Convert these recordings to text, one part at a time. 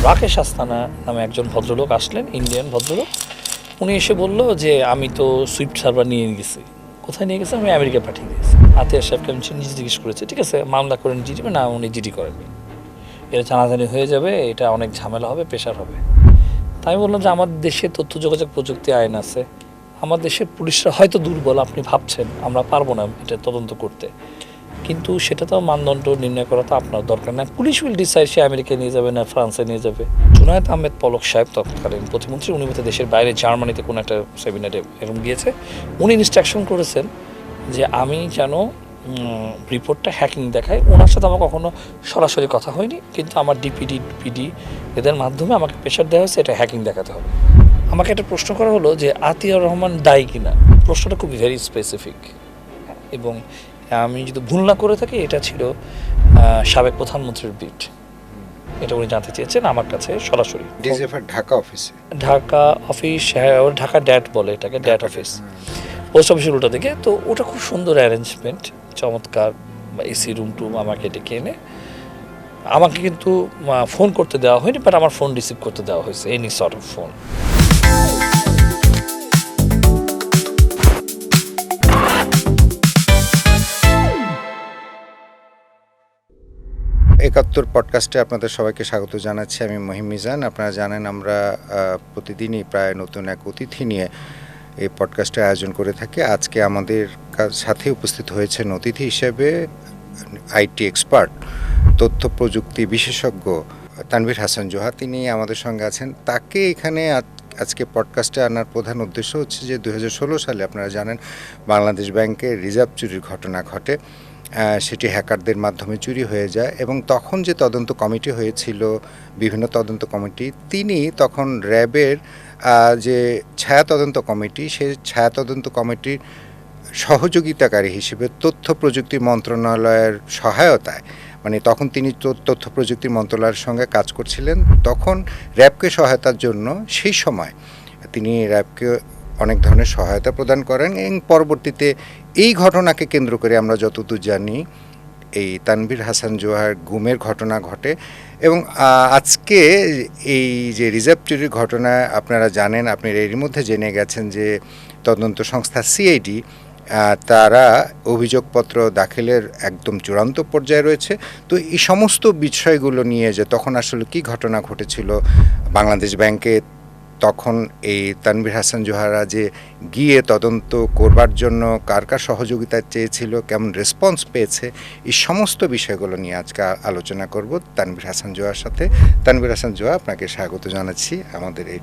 রাকেশ আস্তানা নামে একজন ভদ্রলোক আসলেন, ইন্ডিয়ান ভদ্রলোক। উনি এসে বললো যে আমি তো সুইফট সার্ভার নিয়ে গেছি। কোথায় নিয়ে গেছে? আমি আমেরিকা পাঠিয়ে দিয়েছি। আতিয়ার সাহেবকে আমি নিজে জিজ্ঞেস করেছি, ঠিক আছে মামলা করেন জিডি? না, উনি জিডি করেননি। এটা জানাজানি হয়ে যাবে, এটা অনেক ঝামেলা হবে, প্রেশার হবে। তাই আমি বললাম যে আমার দেশে তথ্য যোগাযোগ প্রযুক্তি আইন আছে, আমার দেশের পুলিশরা হয়তো দুর্বল, আপনি ভাবছেন আমরা পারবো না এটা তদন্ত করতে, কিন্তু সেটা তো মানদণ্ড নির্ণয় করা তো আপনার দরকার না। পুলিশ উইল ডিসাইড সে আমেরিকায় নিয়ে যাবে না ফ্রান্সে নিয়ে যাবে। জুনায়েদ আহমেদ পলক সাহেব তৎকালীন প্রতিমন্ত্রী, উনি হয়তো দেশের বাইরে জার্মানিতে কোনো একটা সেমিনারে এরকম গিয়েছে। উনি ইনস্ট্রাকশন করেছেন যে আমি যেন রিপোর্টটা হ্যাকিং দেখায়। ওনার সাথে আমার কখনো সরাসরি কথা হয়নি, কিন্তু আমার ডিপিডি পিডি এদের মাধ্যমে আমাকে প্রেশার দেওয়া হয়েছে এটা হ্যাকিং দেখাতে হবে। আমাকে একটা প্রশ্ন করা হলো যে আতিয়ার রহমান দায়ী কিনা। প্রশ্নটা খুব ভেরি স্পেসিফিক, এবং আমি যদি ভুল না করে থাকি এটা ছিল সাবেক প্রধানমন্ত্রীর বিট। এটা উনি জানতে চেয়েছেন আমার কাছে সরাসরি। ঢাকা অফিসে, ঢাকা অফিস, ঢাকা ড্যাট বলে এটাকে, ড্যাট অফিস, পোস্ট অফিসের উল্টা দিকে। তো ওটা খুব সুন্দর অ্যারেঞ্জমেন্ট, চমৎকার, বা এসি রুম টুম আমাকে ডেকে এনে আমাকে কিন্তু ফোন করতে দেওয়া হয়নি, বাট আমার ফোন রিসিভ করতে দেওয়া হয়েছে, এনি সর্ট অফ ফোন। একাত্তর পডকাস্টে আপনাদের সবাইকে স্বাগত জানাচ্ছি। আমি মহিম মিজান। আপনারা জানেন আমরা প্রতিদিনই প্রায় নতুন এক অতিথি নিয়ে এই পডকাস্টের আয়োজন করে থাকি। আজকে আমাদের সাথে উপস্থিত হয়েছেন অতিথি হিসেবে আইটি এক্সপার্ট, তথ্য প্রযুক্তি বিশেষজ্ঞ তানভীর হাসান জোহা। তিনি আমাদের সঙ্গে আছেন। তাকে এখানে আজকে পডকাস্টে আনার প্রধান উদ্দেশ্য হচ্ছে যে 2016 সালে আপনারা জানেন বাংলাদেশ ব্যাংকের রিজার্ভ চুরির ঘটনা ঘটে। সেটি হ্যাকারদের মাধ্যমে চুরি হয়ে যায়, এবং তখন যে তদন্ত কমিটি হয়েছিল, বিভিন্ন তদন্ত কমিটি, তিনি তখন র্যাবের যে ছায়া তদন্ত কমিটি, সেই ছায়া তদন্ত কমিটির সহযোগিতাকারী হিসেবে তথ্য প্রযুক্তি মন্ত্রণালয়ের সহায়তায়, মানে তখন তিনি তথ্য প্রযুক্তি মন্ত্রণালয়ের সঙ্গে কাজ করছিলেন, তখন র্যাবকে সহায়তার জন্য সেই সময় তিনি র্যাবকে অনেক ধরনের সহায়তা প্রদান করেন। এবং পরবর্তীতে এই ঘটনাকে কেন্দ্র করে আমরা যতদূর জানি এই তানভীর হাসান জোহার গুমের ঘটনা ঘটে। এবং আজকে এই যে রিজার্ভ চুরির ঘটনা আপনারা জানেন, আপনারা এরই মধ্যে জেনে গেছেন যে তদন্ত সংস্থা সিআইডি তারা অভিযোগপত্র দাখিলের একদম চূড়ান্ত পর্যায়ে রয়েছে। তো এই সমস্ত বিষয়গুলো নিয়ে যে তখন আসলে কী ঘটনা ঘটেছিল বাংলাদেশ ব্যাংকে, তখন এই তানভীর হাসান জোহারা যে গিয়ে তদন্ত করবার জন্য কার কার সহযোগিতা চেয়েছিল, কেমন রেসপন্স পেয়েছে, এই সমস্ত বিষয়গুলো নিয়ে আজকে আলোচনা করব তানভীর হাসান জোহার সাথে। তানভীর হাসান জোহা, আপনাকে স্বাগত জানাচ্ছি আমাদের এই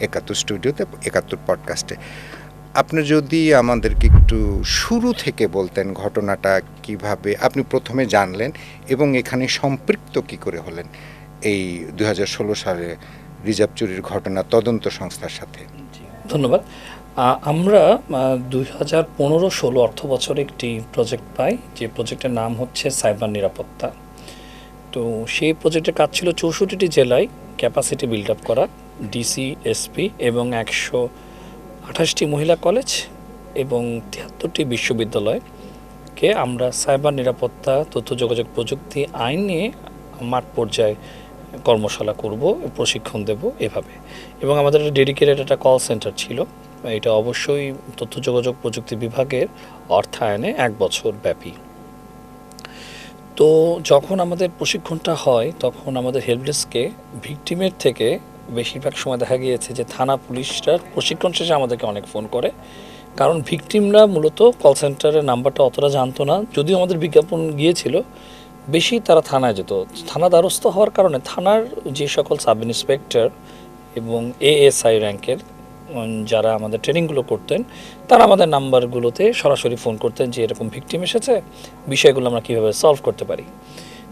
71 স্টুডিওতে, 71 পডকাস্টে। আপনি যদি আমাদেরকে একটু শুরু থেকে বলতেন ঘটনাটা কিভাবে আপনি প্রথমে জানলেন এবং এখানে সম্পৃক্ত কি করে হলেন এই 2016 সালে রিজার্ভ চুরির ঘটনা তদন্ত সংস্থার সাথে। ধন্যবাদ। আমরা 2015-16 অর্থ বছরে একটি প্রজেক্ট পাই, যে প্রজেক্টের নাম হচ্ছে সাইবার নিরাপত্তা। তো সেই প্রজেক্টের কাজ ছিল 64টি জেলায় ক্যাপাসিটি বিল্ড আপ করা, ডিসি, এসপি এবং 128টি মহিলা কলেজ এবং 73টি বিশ্ববিদ্যালয়কে আমরা সাইবার নিরাপত্তা, তথ্য যোগাযোগ প্রযুক্তি আইন নিয়ে মাঠ পর্যায়ে কর্মশালা করব, প্রশিক্ষণ দেব এভাবে। এবং আমাদের ডেডিকেটেড একটা কল সেন্টার ছিল। এটা অবশ্যই তথ্য যোগাযোগ প্রযুক্তি বিভাগের অর্থায়নে 1 বছর ব্যাপী। তো যখন আমাদের প্রশিক্ষণটা হয় তখন আমাদের হেল্প ডেস্কে ভিকটিমের থেকে বেশিরভাগ সময় দেখা গিয়েছে যে থানা পুলিশরা প্রশিক্ষণ শেষে আমাদেরকে অনেক ফোন করে, কারণ ভিকটিমরা মূলত কল সেন্টারের নাম্বারটা অতটা জানতো না। যদিও আমাদের বিজ্ঞাপন গিয়েছিল, বেশি তারা থানায় যেত। থানা দ্বারস্থ হওয়ার কারণে থানার যে সকল সাব ইন্সপেক্টর এবং এএসআই র্যাঙ্কের যারা আমাদের ট্রেনিংগুলো করতেন, তারা আমাদের নাম্বারগুলোতে সরাসরি ফোন করতেন যে এরকম ভিকটিম এসেছে, বিষয়গুলো আমরা কীভাবে সলভ করতে পারি।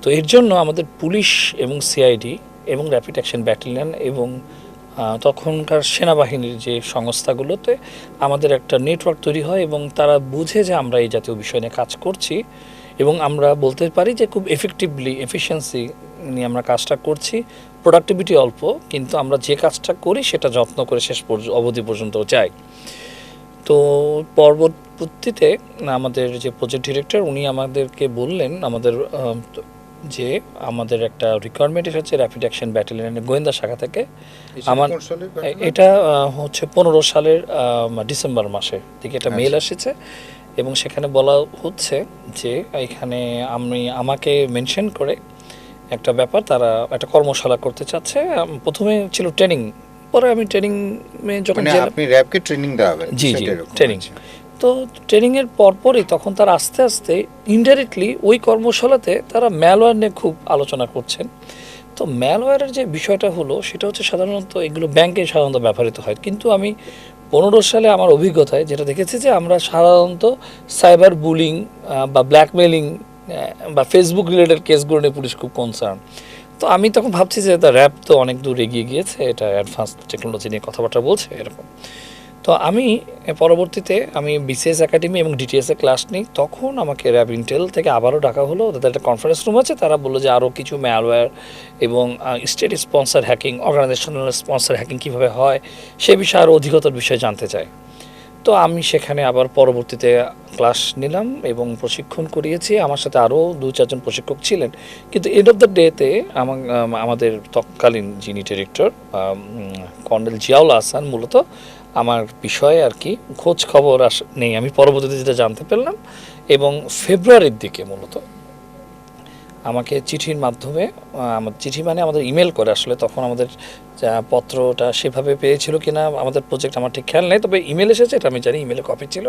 তো এর জন্য আমাদের পুলিশ এবং সিআইডি এবং র্যাপিড অ্যাকশন ব্যাটালিয়ন এবং তখনকার সেনাবাহিনীর যে সংস্থাগুলোতে আমাদের একটা নেটওয়ার্ক তৈরি হয়, এবং তারা বুঝে যে আমরা এই জাতীয় বিষয় নিয়ে কাজ করছি, এবং আমরা বলতে পারি যে খুব এফেক্টিভলি, এফিসিয়েন্সি নিয়ে আমরা কাজটা করছি। প্রোডাক্টিভিটি অল্প, কিন্তু আমরা যে কাজটা করি সেটা যত্ন করে শেষ অবধি পর্যন্ত যাই। তো পরবর্তীতে আমাদের যে প্রজেক্ট ডিরেক্টর, উনি আমাদেরকে বললেন আমাদের যে আমাদের একটা রিকোয়ারমেন্ট এসেছে র্যাপিড অ্যাকশন ব্যাটালিয়নের গোয়েন্দা শাখা থেকে। আমার এটা হচ্ছে 15 সালের ডিসেম্বর মাসের দিকে একটা মেল এসেছে এবং সেখানে বলা হচ্ছে যে এখানে আমাকে মেনশন করে একটা ব্যাপার, তারা একটা কর্মশালা করতে চাচ্ছে। প্রথমে ছিল ট্রেনিং, পরে আমি ট্রেনিং যখন আপনি র্যাবকে ট্রেনিং দেওয়াবেন? জি ট্রেনিং। তো ট্রেনিংয়ের পরপরই তখন তারা আস্তে আস্তে ইনডাইরেক্টলি ওই কর্মশালাতে তারা ম্যালওয়্যার নিয়ে খুব আলোচনা করছেন। তো ম্যালওয়্যারের যে বিষয়টা হলো সেটা হচ্ছে সাধারণত এগুলো ব্যাংকে সাধারণত ব্যবহৃত হয়, কিন্তু আমি 15 সালে আমার অভিজ্ঞতায় যেটা দেখেছি যে আমরা সাধারণত সাইবার বুলিং বা ব্ল্যাকমেলিং বা ফেসবুক রিলেটেড কেসগুলো নিয়ে পুলিশ খুব কনসার্ন। তো আমি তখন ভাবছি যে র্যাব তো অনেক দূর এগিয়ে গিয়েছে, এটা অ্যাডভান্স টেকনোলজি নিয়ে কথাবার্তা বলছে এরকম। তো আমি পরবর্তীতে আমি বিসিএস একাডেমি এবং ডিটিএসে ক্লাস নিই, তখন আমাকে র্যাব ইন্টেল থেকে আবারও ডাকা হলো। তাদের একটা কনফারেন্স রুম আছে, তারা বললো যে আরও কিছু ম্যালওয়্যার এবং state sponsor hacking, organisational sponsor hacking কীভাবে হয় সে বিষয়ে আরও অধিকতর বিষয়ে জানতে চাই। তো আমি সেখানে আবার পরবর্তীতে ক্লাস নিলাম এবং প্রশিক্ষণ করিয়েছি। আমার সাথে আরও 2-4 জন প্রশিক্ষক ছিলেন, কিন্তু এন্ড অফ দ্য ডেতে আমাদের তৎকালীন যিনি ডিরেক্টর কর্নেল জিয়াউল আহসান মূলত আমার বিষয়ে আর কি খোঁজ খবর নেই। আমি পরবর্তীতে যেটা জানতে পারলাম এবং ফেব্রুয়ারির দিকে মূলত আমাকে চিঠির মাধ্যমে, আমার চিঠি মানে আমাদের ইমেল করে, আসলে তখন আমাদের পত্রটা সেভাবে পেয়েছিল কিনা আমাদের প্রজেক্ট আমার ঠিক খেয়াল নেই, তবে ইমেল এসেছে এটা আমি জানি, ইমেলে কপি ছিল।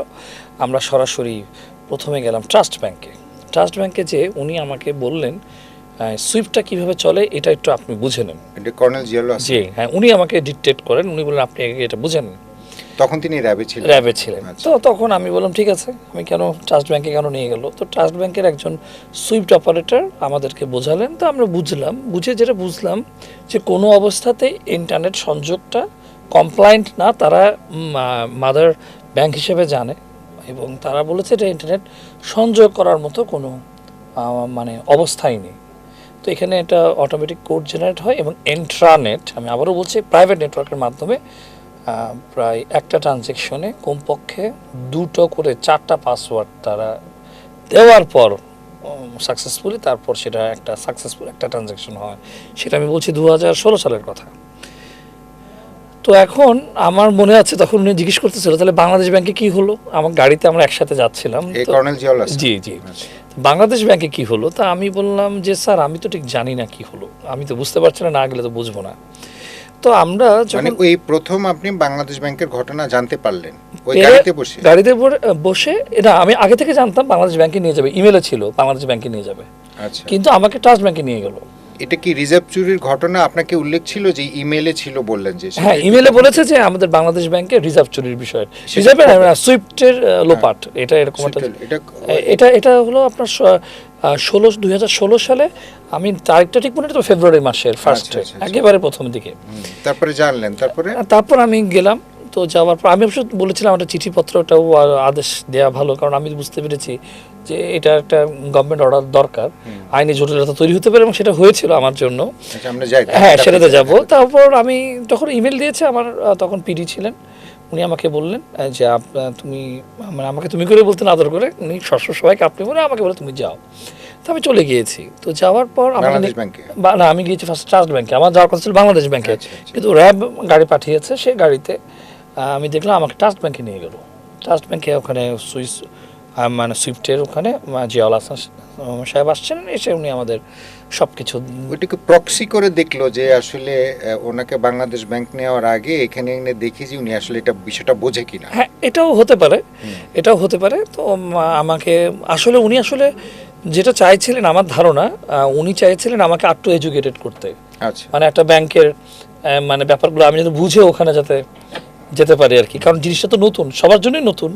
আমরা সরাসরি প্রথমে গেলাম ট্রাস্ট ব্যাংকে। ট্রাস্ট ব্যাংকে যে উনি আমাকে বললেন সুইফটটা কীভাবে চলে এটা একটু আপনি বুঝে নেন। কর্নেল জিয়াউল আহসান? জি হ্যাঁ, উনি আমাকে ডিকটেট করেন, উনি বললেন আপনি এটা বুঝে নেন। তখন তিনি র্যাবে ছিলেন? তো তখন আমি বললাম ঠিক আছে, আমি কেন ট্রাস্ট ব্যাংকে কেন নিয়ে গেল। তো ট্রাস্ট ব্যাংকের একজন সুইফট অপারেটর আমাদেরকে বোঝালেন। তো আমরা বুঝে যেটা বুঝলাম যে কোনো অবস্থাতে ইন্টারনেট সংযোগটা কমপ্লায়েন্ট না, তারা মাদার ব্যাংক হিসেবে জানে এবং তারা বলেছে এটা ইন্টারনেট সংযোগ করার মতো কোনো মানে অবস্থাই নেই। তো এখানে এটা অটোমেটিক কোড জেনারেট হয় এবং ইন্ট্রানেট, আমি আবারও বলছি, প্রাইভেট নেটওয়ার্কের মাধ্যমে প্রায় একটা ট্রানজ্যাকশনে কমপক্ষে 2টো করে 4টা পাসওয়ার্ড তারা দেওয়ার পর সাকসেসফুলি তারপর সেটা একটা সাকসেসফুল একটা ট্রানজ্যাকশন হয়। সেটা আমি বলছি 2016 সালের কথা। তো এখন আমার মনে আছে তখন উনি জিজ্ঞেস করতেছিল তাহলে বাংলাদেশ ব্যাংকে কি হলো। আমার গাড়িতে আমরা একসাথে যাচ্ছিলাম। জি বাংলাদেশ ব্যাংকে কি হলো, তা আমি বললাম যে স্যার আমি তো ঠিক জানি না কি হলো, আমি তো বুঝতে পারছি না গেলে তো বুঝবো না। তো আমরা মানে ওই প্রথম আপনি বাংলাদেশ ব্যাংকের ঘটনা জানতে পারলেন ওই গাড়িতে বসে? এটা আমি আগে থেকে জানতাম বাংলাদেশ ব্যাংকে নিয়ে যাবে, ইমেলে ছিল বাংলাদেশ ব্যাংকে নিয়ে যাবে, আচ্ছা, কিন্তু আমাকে ট্রাস্ট ব্যাংকে নিয়ে গেল। এটা কি রিজার্ভ চুরির ঘটনা আপনাকে উল্লেখ ছিল যে ইমেলে ছিল বললেন? যে হ্যাঁ, ইমেলে বলেছে যে আমাদের বাংলাদেশ ব্যাংকে রিজার্ভ চুরির বিষয়, রিজার্ভের সুইফটের লোপাট, এটা এরকম একটা এটা হলো আপনার 2016 সালে। আমি তারিখটা ঠিক মনে নেই, তো ফেব্রুয়ারি মাসের ফার্স্টে একেবারে প্রথম দিকে। তারপরে জানলেন? তারপর আমি গেলাম। তো যাওয়ার পর আমি অবশ্য বলেছিলাম একটা চিঠিপত্রটাও আদেশ দেওয়া ভালো, কারণ আমি বুঝতে পেরেছি যে এটা একটা গভর্নমেন্ট অর্ডার দরকার, আইনি জটিলতা তৈরি হতে পারে এবং সেটা হয়েছিল আমার জন্য। হ্যাঁ, সেটাতে যাব। তারপর আমি তখন ইমেল দিয়েছে, আমার তখন পিডি ছিলেন, উনি আমাকে বললেন যে তুমি মানে আমাকে তুমি করে বলতেন আদর করে, উনি সবাইকে আপনি বলে আমাকে বলে তুমি যাও। তো আমি চলে গিয়েছি। তো যাওয়ার পর না, আমি গিয়েছি ফার্স্ট ট্রাস্ট ব্যাংকে, আমার যাওয়ার কথা ছিল বাংলাদেশ ব্যাংকে, কিন্তু র্যাব গাড়ি পাঠিয়েছে, সেই গাড়িতে আমি দেখলাম আমাকে ট্রাস্ট ব্যাংকে নিয়ে গেল। ট্রাস্ট ব্যাংকে ওখানে মানে সুইফটের ওখানে জিয়াউল হাসান সাহেব আসছেন, এসে উনি আমাদের সব কিছু ওইটাকে প্রক্সি করে দেখলো যে আসলে ওনাকে বাংলাদেশ ব্যাংক নেওয়ার আগে এখানে এনে দেখি যে উনি আসলে এটা বিষয়টা বোঝে কিনা। হ্যাঁ, এটাও হতে পারে। তো আমাকে আসলে উনি আসলে যেটা চাইছিলেন, আমার ধারণা উনি চাইছিলেন আমাকে আরটু এডুকেটেড করতে। আচ্ছা, মানে একটা ব্যাংকের মানে ব্যাপারগুলো আমি যাতে বুঝে ওখানে যাতে যেতে পারি আর কি, কারণ জিনিসটা তো নতুন, সবার জন্যই নতুন।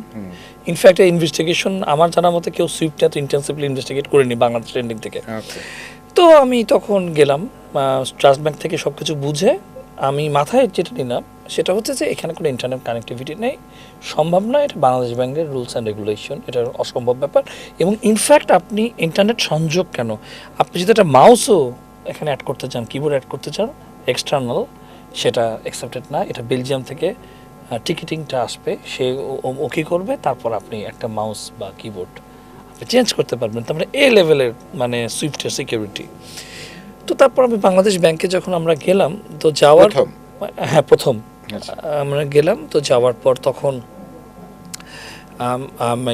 ইনফ্যাক্ট ইনভেস্টিগেশন আমার জানার মতে কেউ সুইফট এত ইন্টেন্সিভলি ইনভেস্টিগেট করেনি বাংলাদেশ ট্রেন্ডিং থেকে। তো আমি তখন গেলাম ট্রাস্ট ব্যাংক থেকে সব কিছু বুঝে। আমি মাথায় যেটা নিলাম সেটা হচ্ছে যে এখানে কোনো ইন্টারনেট কানেক্টিভিটি নেই, সম্ভব নয়, এটা বাংলাদেশ ব্যাংকের রুলস অ্যান্ড রেগুলেশন, এটা অসম্ভব ব্যাপার। এবং ইনফ্যাক্ট আপনি ইন্টারনেট সংযোগ কেন, আপনি যদি একটা মাউসও এখানে অ্যাড করতে চান, কিবোর্ড অ্যাড করতে চান এক্সটার্নাল, সেটা অ্যাকসেপ্টেড না। এটা বেলজিয়াম থেকে টিকিটিংটা আসবে, সে ওকে করবে, তারপর আপনি একটা মাউস বা কিবোর্ড চেঞ্জ করতে পারবেন, তার মানে এ লেভেলের মানে সুইফটের সিকিউরিটি। তো তারপর আমি বাংলাদেশ ব্যাংকে যখন আমরা গেলাম, তো যাওয়ার প্রথম? হ্যাঁ প্রথম আচ্ছা। আমরা গেলাম, তো যাওয়ার পর তখন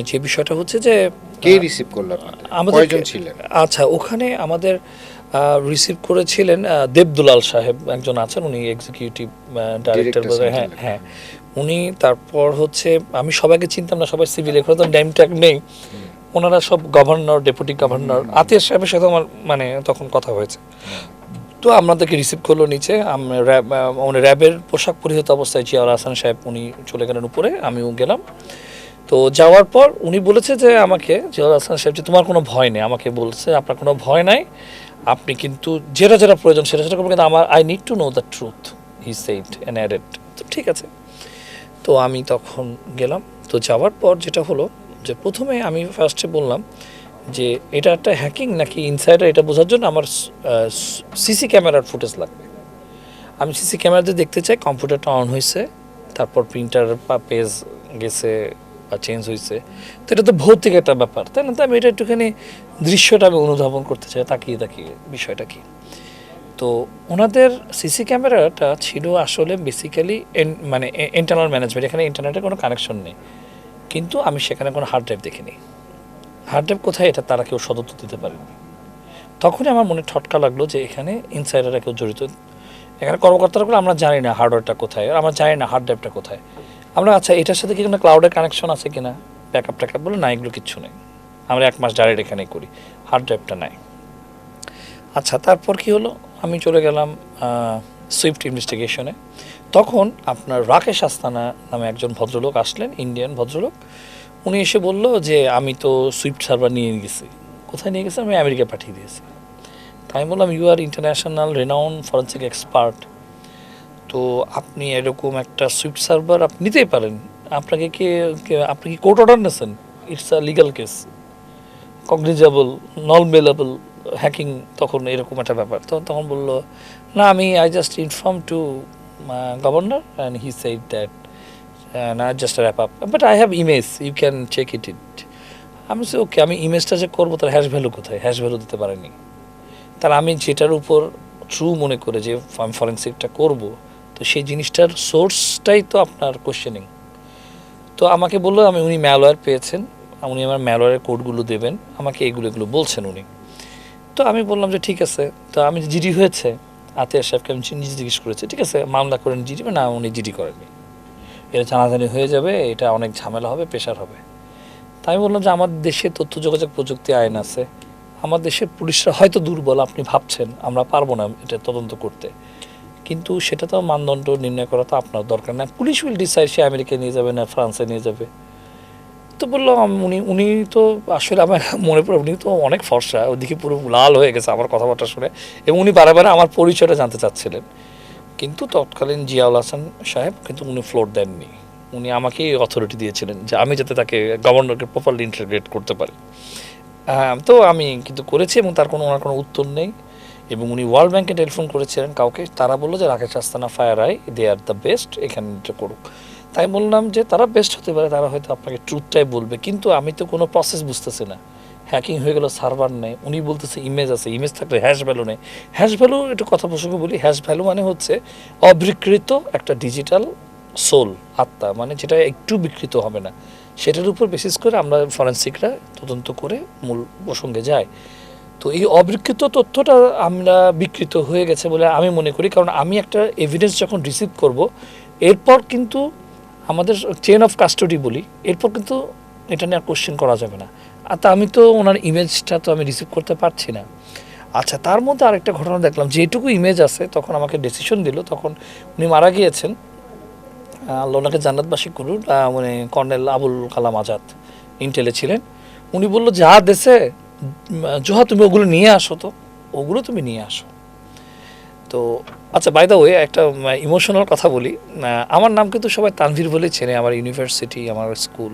যে বিষয়টা হচ্ছে যে কে রিসিভ করলো আপনাদের? আমাদের কয়জন ছিলেন? আচ্ছা, ওখানে আমাদের রিসিভ করেছিলেন দেবদুলাল সাহেব একজন আছেন, উনি এক্সিকিউটিভ ডাইরেক্টর। Director হ্যাঁ ছিলেন। হ্যাঁ, উনি। তারপর হচ্ছে আমি সবাইকে চিনতাম না, সবাই সিভিল, এখানে তো নেম ট্যাগ নেই। ওনারা সব গভর্নর, ডেপুটি গভর্নর, আতিয়ার সাহেবের সাথে আমার মানে তখন কথা হয়েছে। তো আমাদেরকে রিসিভ করলো নিচে, উনি র্যাবের পোশাক পরিহিত অবস্থায় জিয়াউল হাসান সাহেব উনি চলে গেলেন উপরে, আমিও গেলাম। তো যাওয়ার পর উনি বলেছে যে আমাকে, জিয়াউল হাসান সাহেব, যে তোমার কোনো ভয় নেই, আমাকে বলছে আপনার কোনো ভয় নাই, আপনি কিন্তু যেটা যেটা প্রয়োজন সেটা সেটা করবেন, কিন্তু আমার I need to know the truth, he said and added. তো ঠিক আছে। তো আমি তখন গেলাম। তো যাওয়ার পর যেটা হলো যে প্রথমে আমি ফার্স্টে বললাম যে এটা একটা হ্যাকিং নাকি ইনসাইডার, এটা বোঝার জন্য আমার সিসি ক্যামেরার ফুটেজ লাগবে। আমি সিসি ক্যামেরাতে দেখতে চাই কম্পিউটারটা অন হয়েছে, তারপর প্রিন্টার বা পেজ গেছে বা চেঞ্জ হয়েছে। তো এটা তো ভৌতিক একটা ব্যাপার, তাই না? তো আমি এটা একটুখানি দৃশ্যটা আমি অনুধাবন করতে চাই, তাকিয়ে তাকিয়ে বিষয়টা কি। তো ওনাদের সিসি ক্যামেরাটা ছিল আসলে বেসিক্যালি মানে ইন্টারনাল ম্যানেজমেন্ট, এখানে ইন্টারনেটের কোনো কানেকশন নেই, কিন্তু আমি সেখানে কোনো হার্ড ড্রাইভ দেখিনি। হার্ড ড্রাইভ কোথায় এটা তারা কেউ সদুত্তর দিতে পারেনি। তখনই আমার মনে ঠটকা লাগলো যে এখানে ইনসাইডাররা কেউ জড়িত, এখানে কর্মকর্তারা বলে আমরা জানি না হার্ডওয়্যারটা কোথায়, আর আমরা জানি না হার্ড ড্রাইভটা কোথায়। আমরা আচ্ছা এটার সাথে কি কোনো ক্লাউডের কানেকশন আছে কিনা, ব্যাকআপ ট্যাকআপ, বলে না, এগুলো কিচ্ছু নেই, আমরা 1 মাস ডাইরেক্ট এখানেই করি, হার্ড ড্রাইভটা নাই। আচ্ছা, তারপর কি হলো, আমি চলে গেলাম সুইফট ইনভেস্টিগেশনে। তখন আপনার রাকেশ আস্তানা নামে একজন ভদ্রলোক আসলেন, ইন্ডিয়ান ভদ্রলোক। উনি এসে বলল যে আমি তো সুইফট সার্ভার নিয়ে গেছি। কোথায় নিয়ে গেছি? আমি আমেরিকা পাঠিয়ে দিয়েছি। তাই আমি বললাম you are international renowned forensic expert, তো আপনি এরকম একটা সুইফট সার্ভার আপনি নিতেই পারেন, আপনাকে আপনি কি কোর্ট অর্ডার নিয়েছেন? It's a legal case, cognizable, non bailable hacking, তখন এরকম একটা ব্যাপার। তো তখন বললো না, আমি I just inform to governor and he said that না just wrap up, but I have image, you can check it. আমি বলছি ওকে, আমি ইমেজটা যে করবো তার হ্যাশ ভ্যালু কোথায়? হ্যাশ ভ্যালু দিতে পারেনি। তার আমি যেটার উপর ট্রু মনে করে যে আমি ফরেন্সিকটা করব, তো সেই জিনিসটার সোর্সটাই তো আপনার কোশ্চেনিং। তো আমাকে বললো উনি ম্যালওয়্যার পেয়েছেন, উনি আমার ম্যালওয়্যারের কোডগুলো দেবেন আমাকে, এগুলো বলছেন উনি। তো আমি বললাম যে ঠিক আছে। তো আমি জিডি হয়েছে, আতিয়ার সাহেবকে আমি নিজে জিজ্ঞেস করেছি, ঠিক আছে মামলা করেন জিডি? না, উনি জিডি করেননি, এটা জানাজানি হয়ে যাবে, এটা অনেক ঝামেলা হবে, প্রেশার হবে। তাই আমি বললাম যে আমার দেশে তথ্য যোগাযোগ প্রযুক্তি আইন আছে, আমার দেশের পুলিশরা হয়তো দুর্বল, আপনি ভাবছেন আমরা পারবো না এটা তদন্ত করতে, কিন্তু সেটা তো মানদণ্ড নির্ণয় করা তো আপনার দরকার না, পুলিশ উইল ডিসাইড সে আমেরিকায় নিয়ে যাবে না ফ্রান্সে নিয়ে যাবে। তো বললাম উনি তো আসলে আমার মনে পড়ে, উনি তো অনেক ফর্সা, ওদিকে পুরো লাল হয়ে গেছে আমার কথাবার্তা শুনে, এবং উনি বারে আমার পরিচয়টা জানতে চাচ্ছিলেন। কিন্তু তৎকালীন জিয়াউল হাসান সাহেব কিন্তু উনি ফ্লোর দেননি, উনি আমাকেই অথরিটি দিয়েছিলেন যে আমি যাতে তাকে গভর্নরকে প্রপারলি ইন্টারগ্রেট করতে পারি। তো আমি কিন্তু করেছি, এবং তার ওনার কোনো উত্তর নেই। এবং উনি ওয়ার্ল্ড ব্যাংকে টেলিফোন করেছিলেন কাউকে, তারা বললো যে Rakesh Asthana FireEye they are the best, এখানে করুক। তাই বললাম যে তারা বেস্ট হতে পারে, তারা হয়তো আপনাকে ট্রুথটাই বলবে, কিন্তু আমি তো কোনো প্রসেস বুঝতেছি না। হ্যাকিং হয়ে গেল, সার্ভার নেই, উনি বলতেছে ইমেজ আছে, ইমেজ থাকলে হ্যাশ ভ্যালু নেই। হ্যাশ ভ্যালু একটু কথা প্রসঙ্গে বলি, হ্যাশ ভ্যালু মানে হচ্ছে অবিকৃত একটা ডিজিটাল সোল, আত্মা, মানে যেটা একটু বিকৃত হবে না, সেটার উপর বেসিস করে আমরা ফরেন্সিকরা তদন্ত করে মূল প্রসঙ্গে যাই। তো এই অবিকৃত তথ্যটা আমরা বিকৃত হয়ে গেছে বলে আমি মনে করি, কারণ আমি একটা এভিডেন্স যখন রিসিভ করব, এরপর কিন্তু আমাদের চেন অফ কাস্টডি বলি, এরপর কিন্তু এটা নিয়ে আর কোশ্চেন করা যাবে না। আর তা আমি তো ওনার ইমেজটা তো আমি রিসিভ করতে পারছি না। আচ্ছা, তার মধ্যে আরেকটা ঘটনা দেখলাম, যেটুকু ইমেজ আছে তখন আমাকে ডিসিশন দিল, তখন উনি মারা গিয়েছেন, আল্লাহ ওনাকে জান্নাতবাসী করুন, মানে কর্নেল আবুল কালাম আজাদ ইন্টেলে ছিলেন। উনি বললো যা দেশে জোহা তুমি ওগুলো নিয়ে আসো, তো ওগুলো তুমি নিয়ে আসো। তো আচ্ছা, বাই দ্য ওয়ে একটা ইমোশনাল কথা বলি, আমার নাম কিন্তু সবাই তানভীর বলে চেনে, আমার ইউনিভার্সিটি, আমার স্কুল।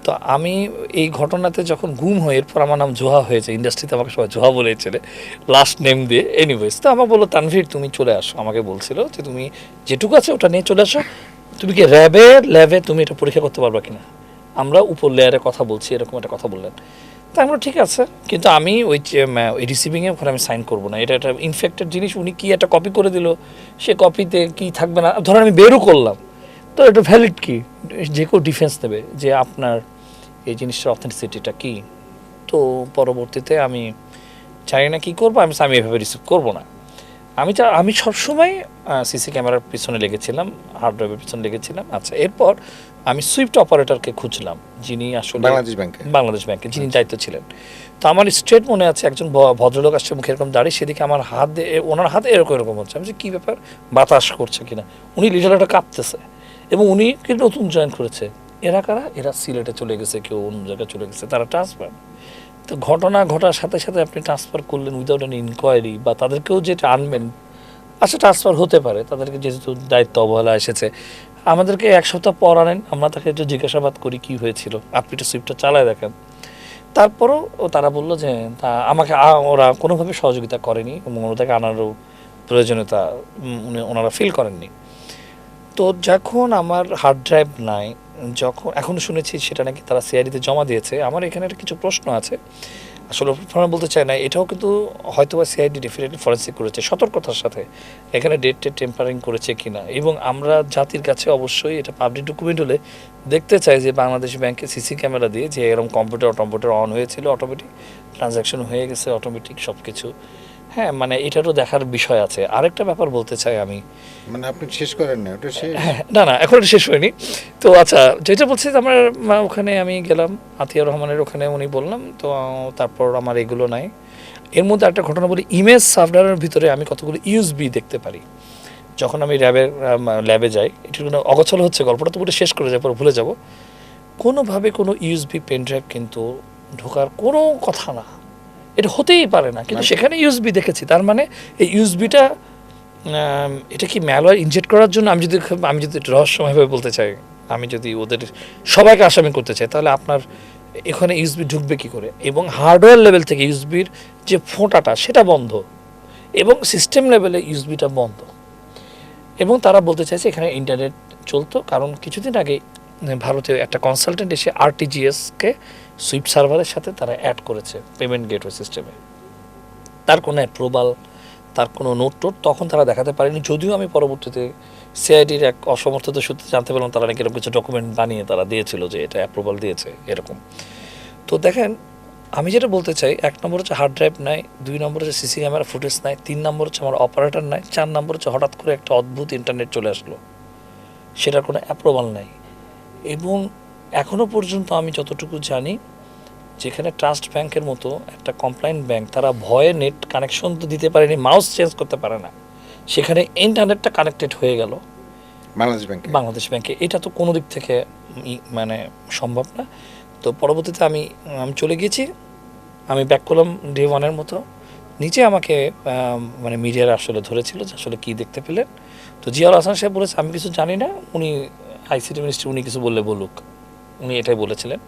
তো আমি এই ঘটনাতে যখন গুম হই, এরপর আমার নাম জোহা হয়েছে, ইন্ডাস্ট্রিতে আমাকে সবাই জোহা বলে চেনে লাস্ট নেম দিয়ে। এনিওয়েজ, তো আমাকে বললো তানভীর তুমি চলে আসো, আমাকে বলছিল যে তুমি যেটুকু আছে ওটা নিয়ে চলে আসো, তুমি কি র্যাবে তুমি এটা পরীক্ষা করতে পারবা কিনা, আমরা উপর লেয়ারে কথা বলছি, এরকম একটা কথা বললেন। তা আমরা ঠিক আছে, কিন্তু আমি ওই রিসিভিংয়ে ওখানে আমি সাইন করবো না, এটা একটা ইনফেক্টেড জিনিস। উনি কি একটা কপি করে দিল, সে কপিতে কি থাকবে না, ধরেন আমি বেরও করলাম, তো এটা ভ্যালিড কি, যে কেউ ডিফেন্স দেবে যে আপনার এই জিনিসটার অথেন্টিসিটিটা কি। তো পরবর্তীতে আমি জানি না কী করবো, আমি এভাবে রিসিভ করবো না। আমি সবসময় সিসি ক্যামেরার পিছনে লেগেছিলাম, হার্ড ড্রাইভের পিছনে লেগেছিলাম। আচ্ছা, এরপর আমি সুইফট অপারেটরকে খুঁজলাম, যিনি আসলে বাংলাদেশ ব্যাংকে যিনি দায়িত্ব ছিলেন। তো আমার স্ট্রেট মনে আছে, একজন ভদ্রলোক আসছে, মুখে এরকম দাঁড়িয়ে, সেদিকে আমার হাত দিয়ে, ওনার হাতে এরকম এরকম হচ্ছে। আমি যে কী ব্যাপার, বাতাস করছে কিনা, উনি লিটারটা কাঁপতেছে, এবং উনি কি নতুন জয়েন করেছে। এরা কারা? এরা সিলেটে চলে গেছে, কেউ অন্য জায়গায় চলে গেছে, তারা ট্রান্সফার। তো ঘটনা ঘটার সাথে সাথে আপনি ট্রান্সফার করলেন উইদাউট এন ইনকোয়ারি, বা তাদেরকেও যেটা আনবেন, আচ্ছা ট্রান্সফার হতে পারে, তাদেরকে যেহেতু দায়িত্ব অবহেলা এসেছে, আমাদেরকে এক সপ্তাহ পর আনেন, আমরা তাকে একটু জিজ্ঞাসাবাদ করি কী হয়েছিল, আপনি একটু সুইফটটা চালায় দেখেন। তারপরও তারা বললো যে তা আমাকে ওরা কোনোভাবে সহযোগিতা করেনি, এবং ওনাদেরকে আনারও প্রয়োজনীয়তা ওনারা ফিল করেননি। তো যখন আমার হার্ড ড্রাইভ নাই, যখন এখন শুনেছি সেটা নাকি তারা সিআইডিতে জমা দিয়েছে, আমার এখানে একটা কিছু প্রশ্ন আছে। আসলে বলতে চাই না, এটাও কিন্তু হয়তো বা সিআইডি ডেফিনেটলি ফরেন্সিক করেছে সতর্কতার সাথে, এখানে ডেট টেম্পারিং করেছে কিনা। এবং আমরা জাতির কাছে অবশ্যই এটা পাবলিক ডকুমেন্ট হলে দেখতে চাই যে বাংলাদেশ ব্যাংকে সিসি ক্যামেরা দিয়ে যে এরকম কম্পিউটার অন হয়েছিল, অটোমেটিক ট্রানজ্যাকশন হয়ে গেছে, অটোমেটিক সব কিছু। হ্যাঁ, মানে এটারও দেখার বিষয় আছে। আরেকটা ব্যাপার বলতে চাই আমি, মানে আপনি শেষ করেন না ওটা শেষ? হ্যাঁ, না এখন এটা শেষ হয়নি। তো আচ্ছা, যেটা বলছি আমার ওখানে আমি গেলাম আতিয়া রহমানের ওখানে, উনি বললাম, তো তারপর আমার এগুলো নাই। এর মধ্যে একটা ঘটনা বলি, ইমেজ সার্ভারের ভিতরে আমি কতগুলো ইউএসবি দেখতে পারি। যখন আমি ল্যাবে যাই, এটা কোনো অগোছালো হচ্ছে, গল্পটা তো পুরো শেষ করে যাবো, ভুলে যাব। কোনোভাবে কোনো ইউএসবি পেন ড্রাইভ কিন্তু ঢোকার কোনো কথা না, এটা হতেই পারে না, কিন্তু সেখানে ইউএসবি দেখেছি। তার মানে এই ইউএসবিটা এটা কি ম্যালওয়্যার ইনজেক্ট করার জন্য? আমি যদি একটু রহস্যময়ভাবে বলতে চাই, আমি যদি ওদের সবাইকে আসামি করতে চাই, তাহলে আপনার এখানে ইউএসবি ঢুকবে কী করে? এবং হার্ডওয়্যার লেভেল থেকে ইউএসবির যে ফোঁটাটা সেটা বন্ধ, এবং সিস্টেম লেভেলে ইউএসবিটা বন্ধ। এবং তারা বলতে চাইছে এখানে ইন্টারনেট চলতো, কারণ কিছুদিন আগে ভারতীয় একটা কনসালটেন্ট এসে আরটিজিএসকে সুইফট সার্ভারের সাথে তারা অ্যাড করেছে পেমেন্ট গেটওয়ে সিস্টেমে। তার কোনো অ্যাপ্রুভাল, তার কোনো নোট টোট তখন তারা দেখাতে পারেনি, যদিও আমি পরবর্তীতে সিআইডির এক অসমর্থতা সূত্রে জানতে পারলাম তারা নাকি এরকম কিছু ডকুমেন্ট বানিয়ে তারা দিয়েছিল যে এটা অ্যাপ্রুভাল দিয়েছে এরকম। তো দেখেন, আমি যেটা বলতে চাই, 1 নম্বর হচ্ছে হার্ড ড্রাইভ নাই, 2 নম্বর হচ্ছে সিসি ক্যামেরা ফুটেজ নাই, 3 নম্বর হচ্ছে আমার অপারেটর নাই, 4 নম্বর হচ্ছে হঠাৎ করে একটা অদ্ভুত ইন্টারনেট চলে আসলো, সেটার কোনো অ্যাপ্রুভাল নাই। এবং এখনও পর্যন্ত আমি যতটুকু জানি, যেখানে ট্রাস্ট ব্যাংকের মতো একটা কমপ্লায়েন্ট ব্যাংক, তারা ভয়ে নেট কানেকশন তো দিতে পারেনি, মাউস চেঞ্জ করতে পারে না, সেখানে ইন্টারনেটটা কানেক্টেড হয়ে গেল বাংলাদেশ ব্যাংকে। এটা তো কোনো দিক থেকে মানে সম্ভব না। তো পরবর্তীতে আমি চলে গিয়েছি, আমি ব্যাক করলাম ডে 1-এর মতো। নিচে আমাকে মানে মিডিয়ার আসলে ধরেছিল যে আসলে কী দেখতে পেলেন। তো জিয়াউল হাসান সাহেব বলেছে আমি কিছু জানি না, উনি আইসিটি মিনিস্ট্রি, উনি কিছু বলুক, উনি এটাই বলেছিলেন।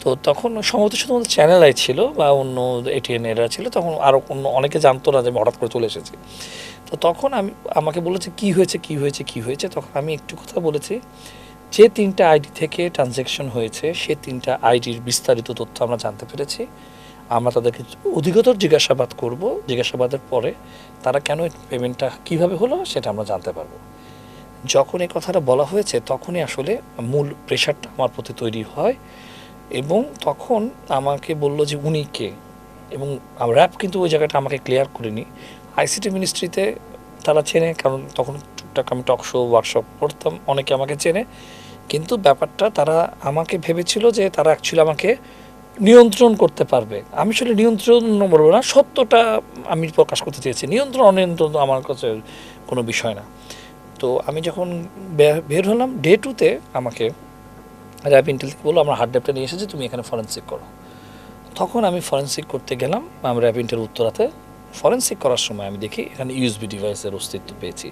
তো তখন সম্ভবত শুধুমাত্র চ্যানেল আই ছিল বা অন্য এটিএন এরা ছিল, তখন আরও অন্য অনেকে জানতো না যে আমি হঠাৎ করে চলে এসেছি। তো তখন আমাকে বলেছে কী হয়েছে। তখন আমি একটু কথা বলেছি, যে 3টা আইডি থেকে ট্রানজ্যাকশন হয়েছে সে 3টা আইডির বিস্তারিত তথ্য আমরা জানতে পেরেছি। আমরা তাদেরকে অধিকতর জিজ্ঞাসাবাদ করব, জিজ্ঞাসাবাদের পরে তারা কেন পেমেন্টটা কীভাবে হলো সেটা আমরা জানতে পারবো। যখন এই কথাটা বলা হয়েছে তখনই আসলে মূল প্রেশারটা আমার প্রতি তৈরি হয়, এবং তখন আমাকে বললো যে উনি কে, এবং র্যাব কিন্তু ওই জায়গাটা আমাকে ক্লিয়ার করেনি। আইসিটি মিনিস্ট্রিতে তারা চেনে, কারণ তখন টুকটাক আমি টক শো ওয়ার্কশপ করতাম, অনেকে আমাকে চেনে। কিন্তু ব্যাপারটা তারা আমাকে ভেবেছিল যে তারা অ্যাকচুয়ালি আমাকে নিয়ন্ত্রণ করতে পারবে। আমি আসলে নিয়ন্ত্রণ বলবো না, সত্যটা আমি প্রকাশ করতে চেয়েছি। নিয়ন্ত্রণ অনিয়ন্ত্রণ আমার কাছে কোনো বিষয় না। তো আমি যখন বের হলাম ডে 2-তে, আমাকে র্যাব ইন্টেল থেকে বললো আমরা হার্ড ড্রাইভটা নিয়ে এসেছি, তুমি এখানে ফরেন্সিক করো। তখন আমি ফরেন্সিক করতে গেলাম, আমরা র্যাব ইন্টেল উত্তরাতে। ফরেন্সিক করার সময় আমি দেখি এখানে ইউএসবি ডিভাইসের অস্তিত্ব পেয়েছি।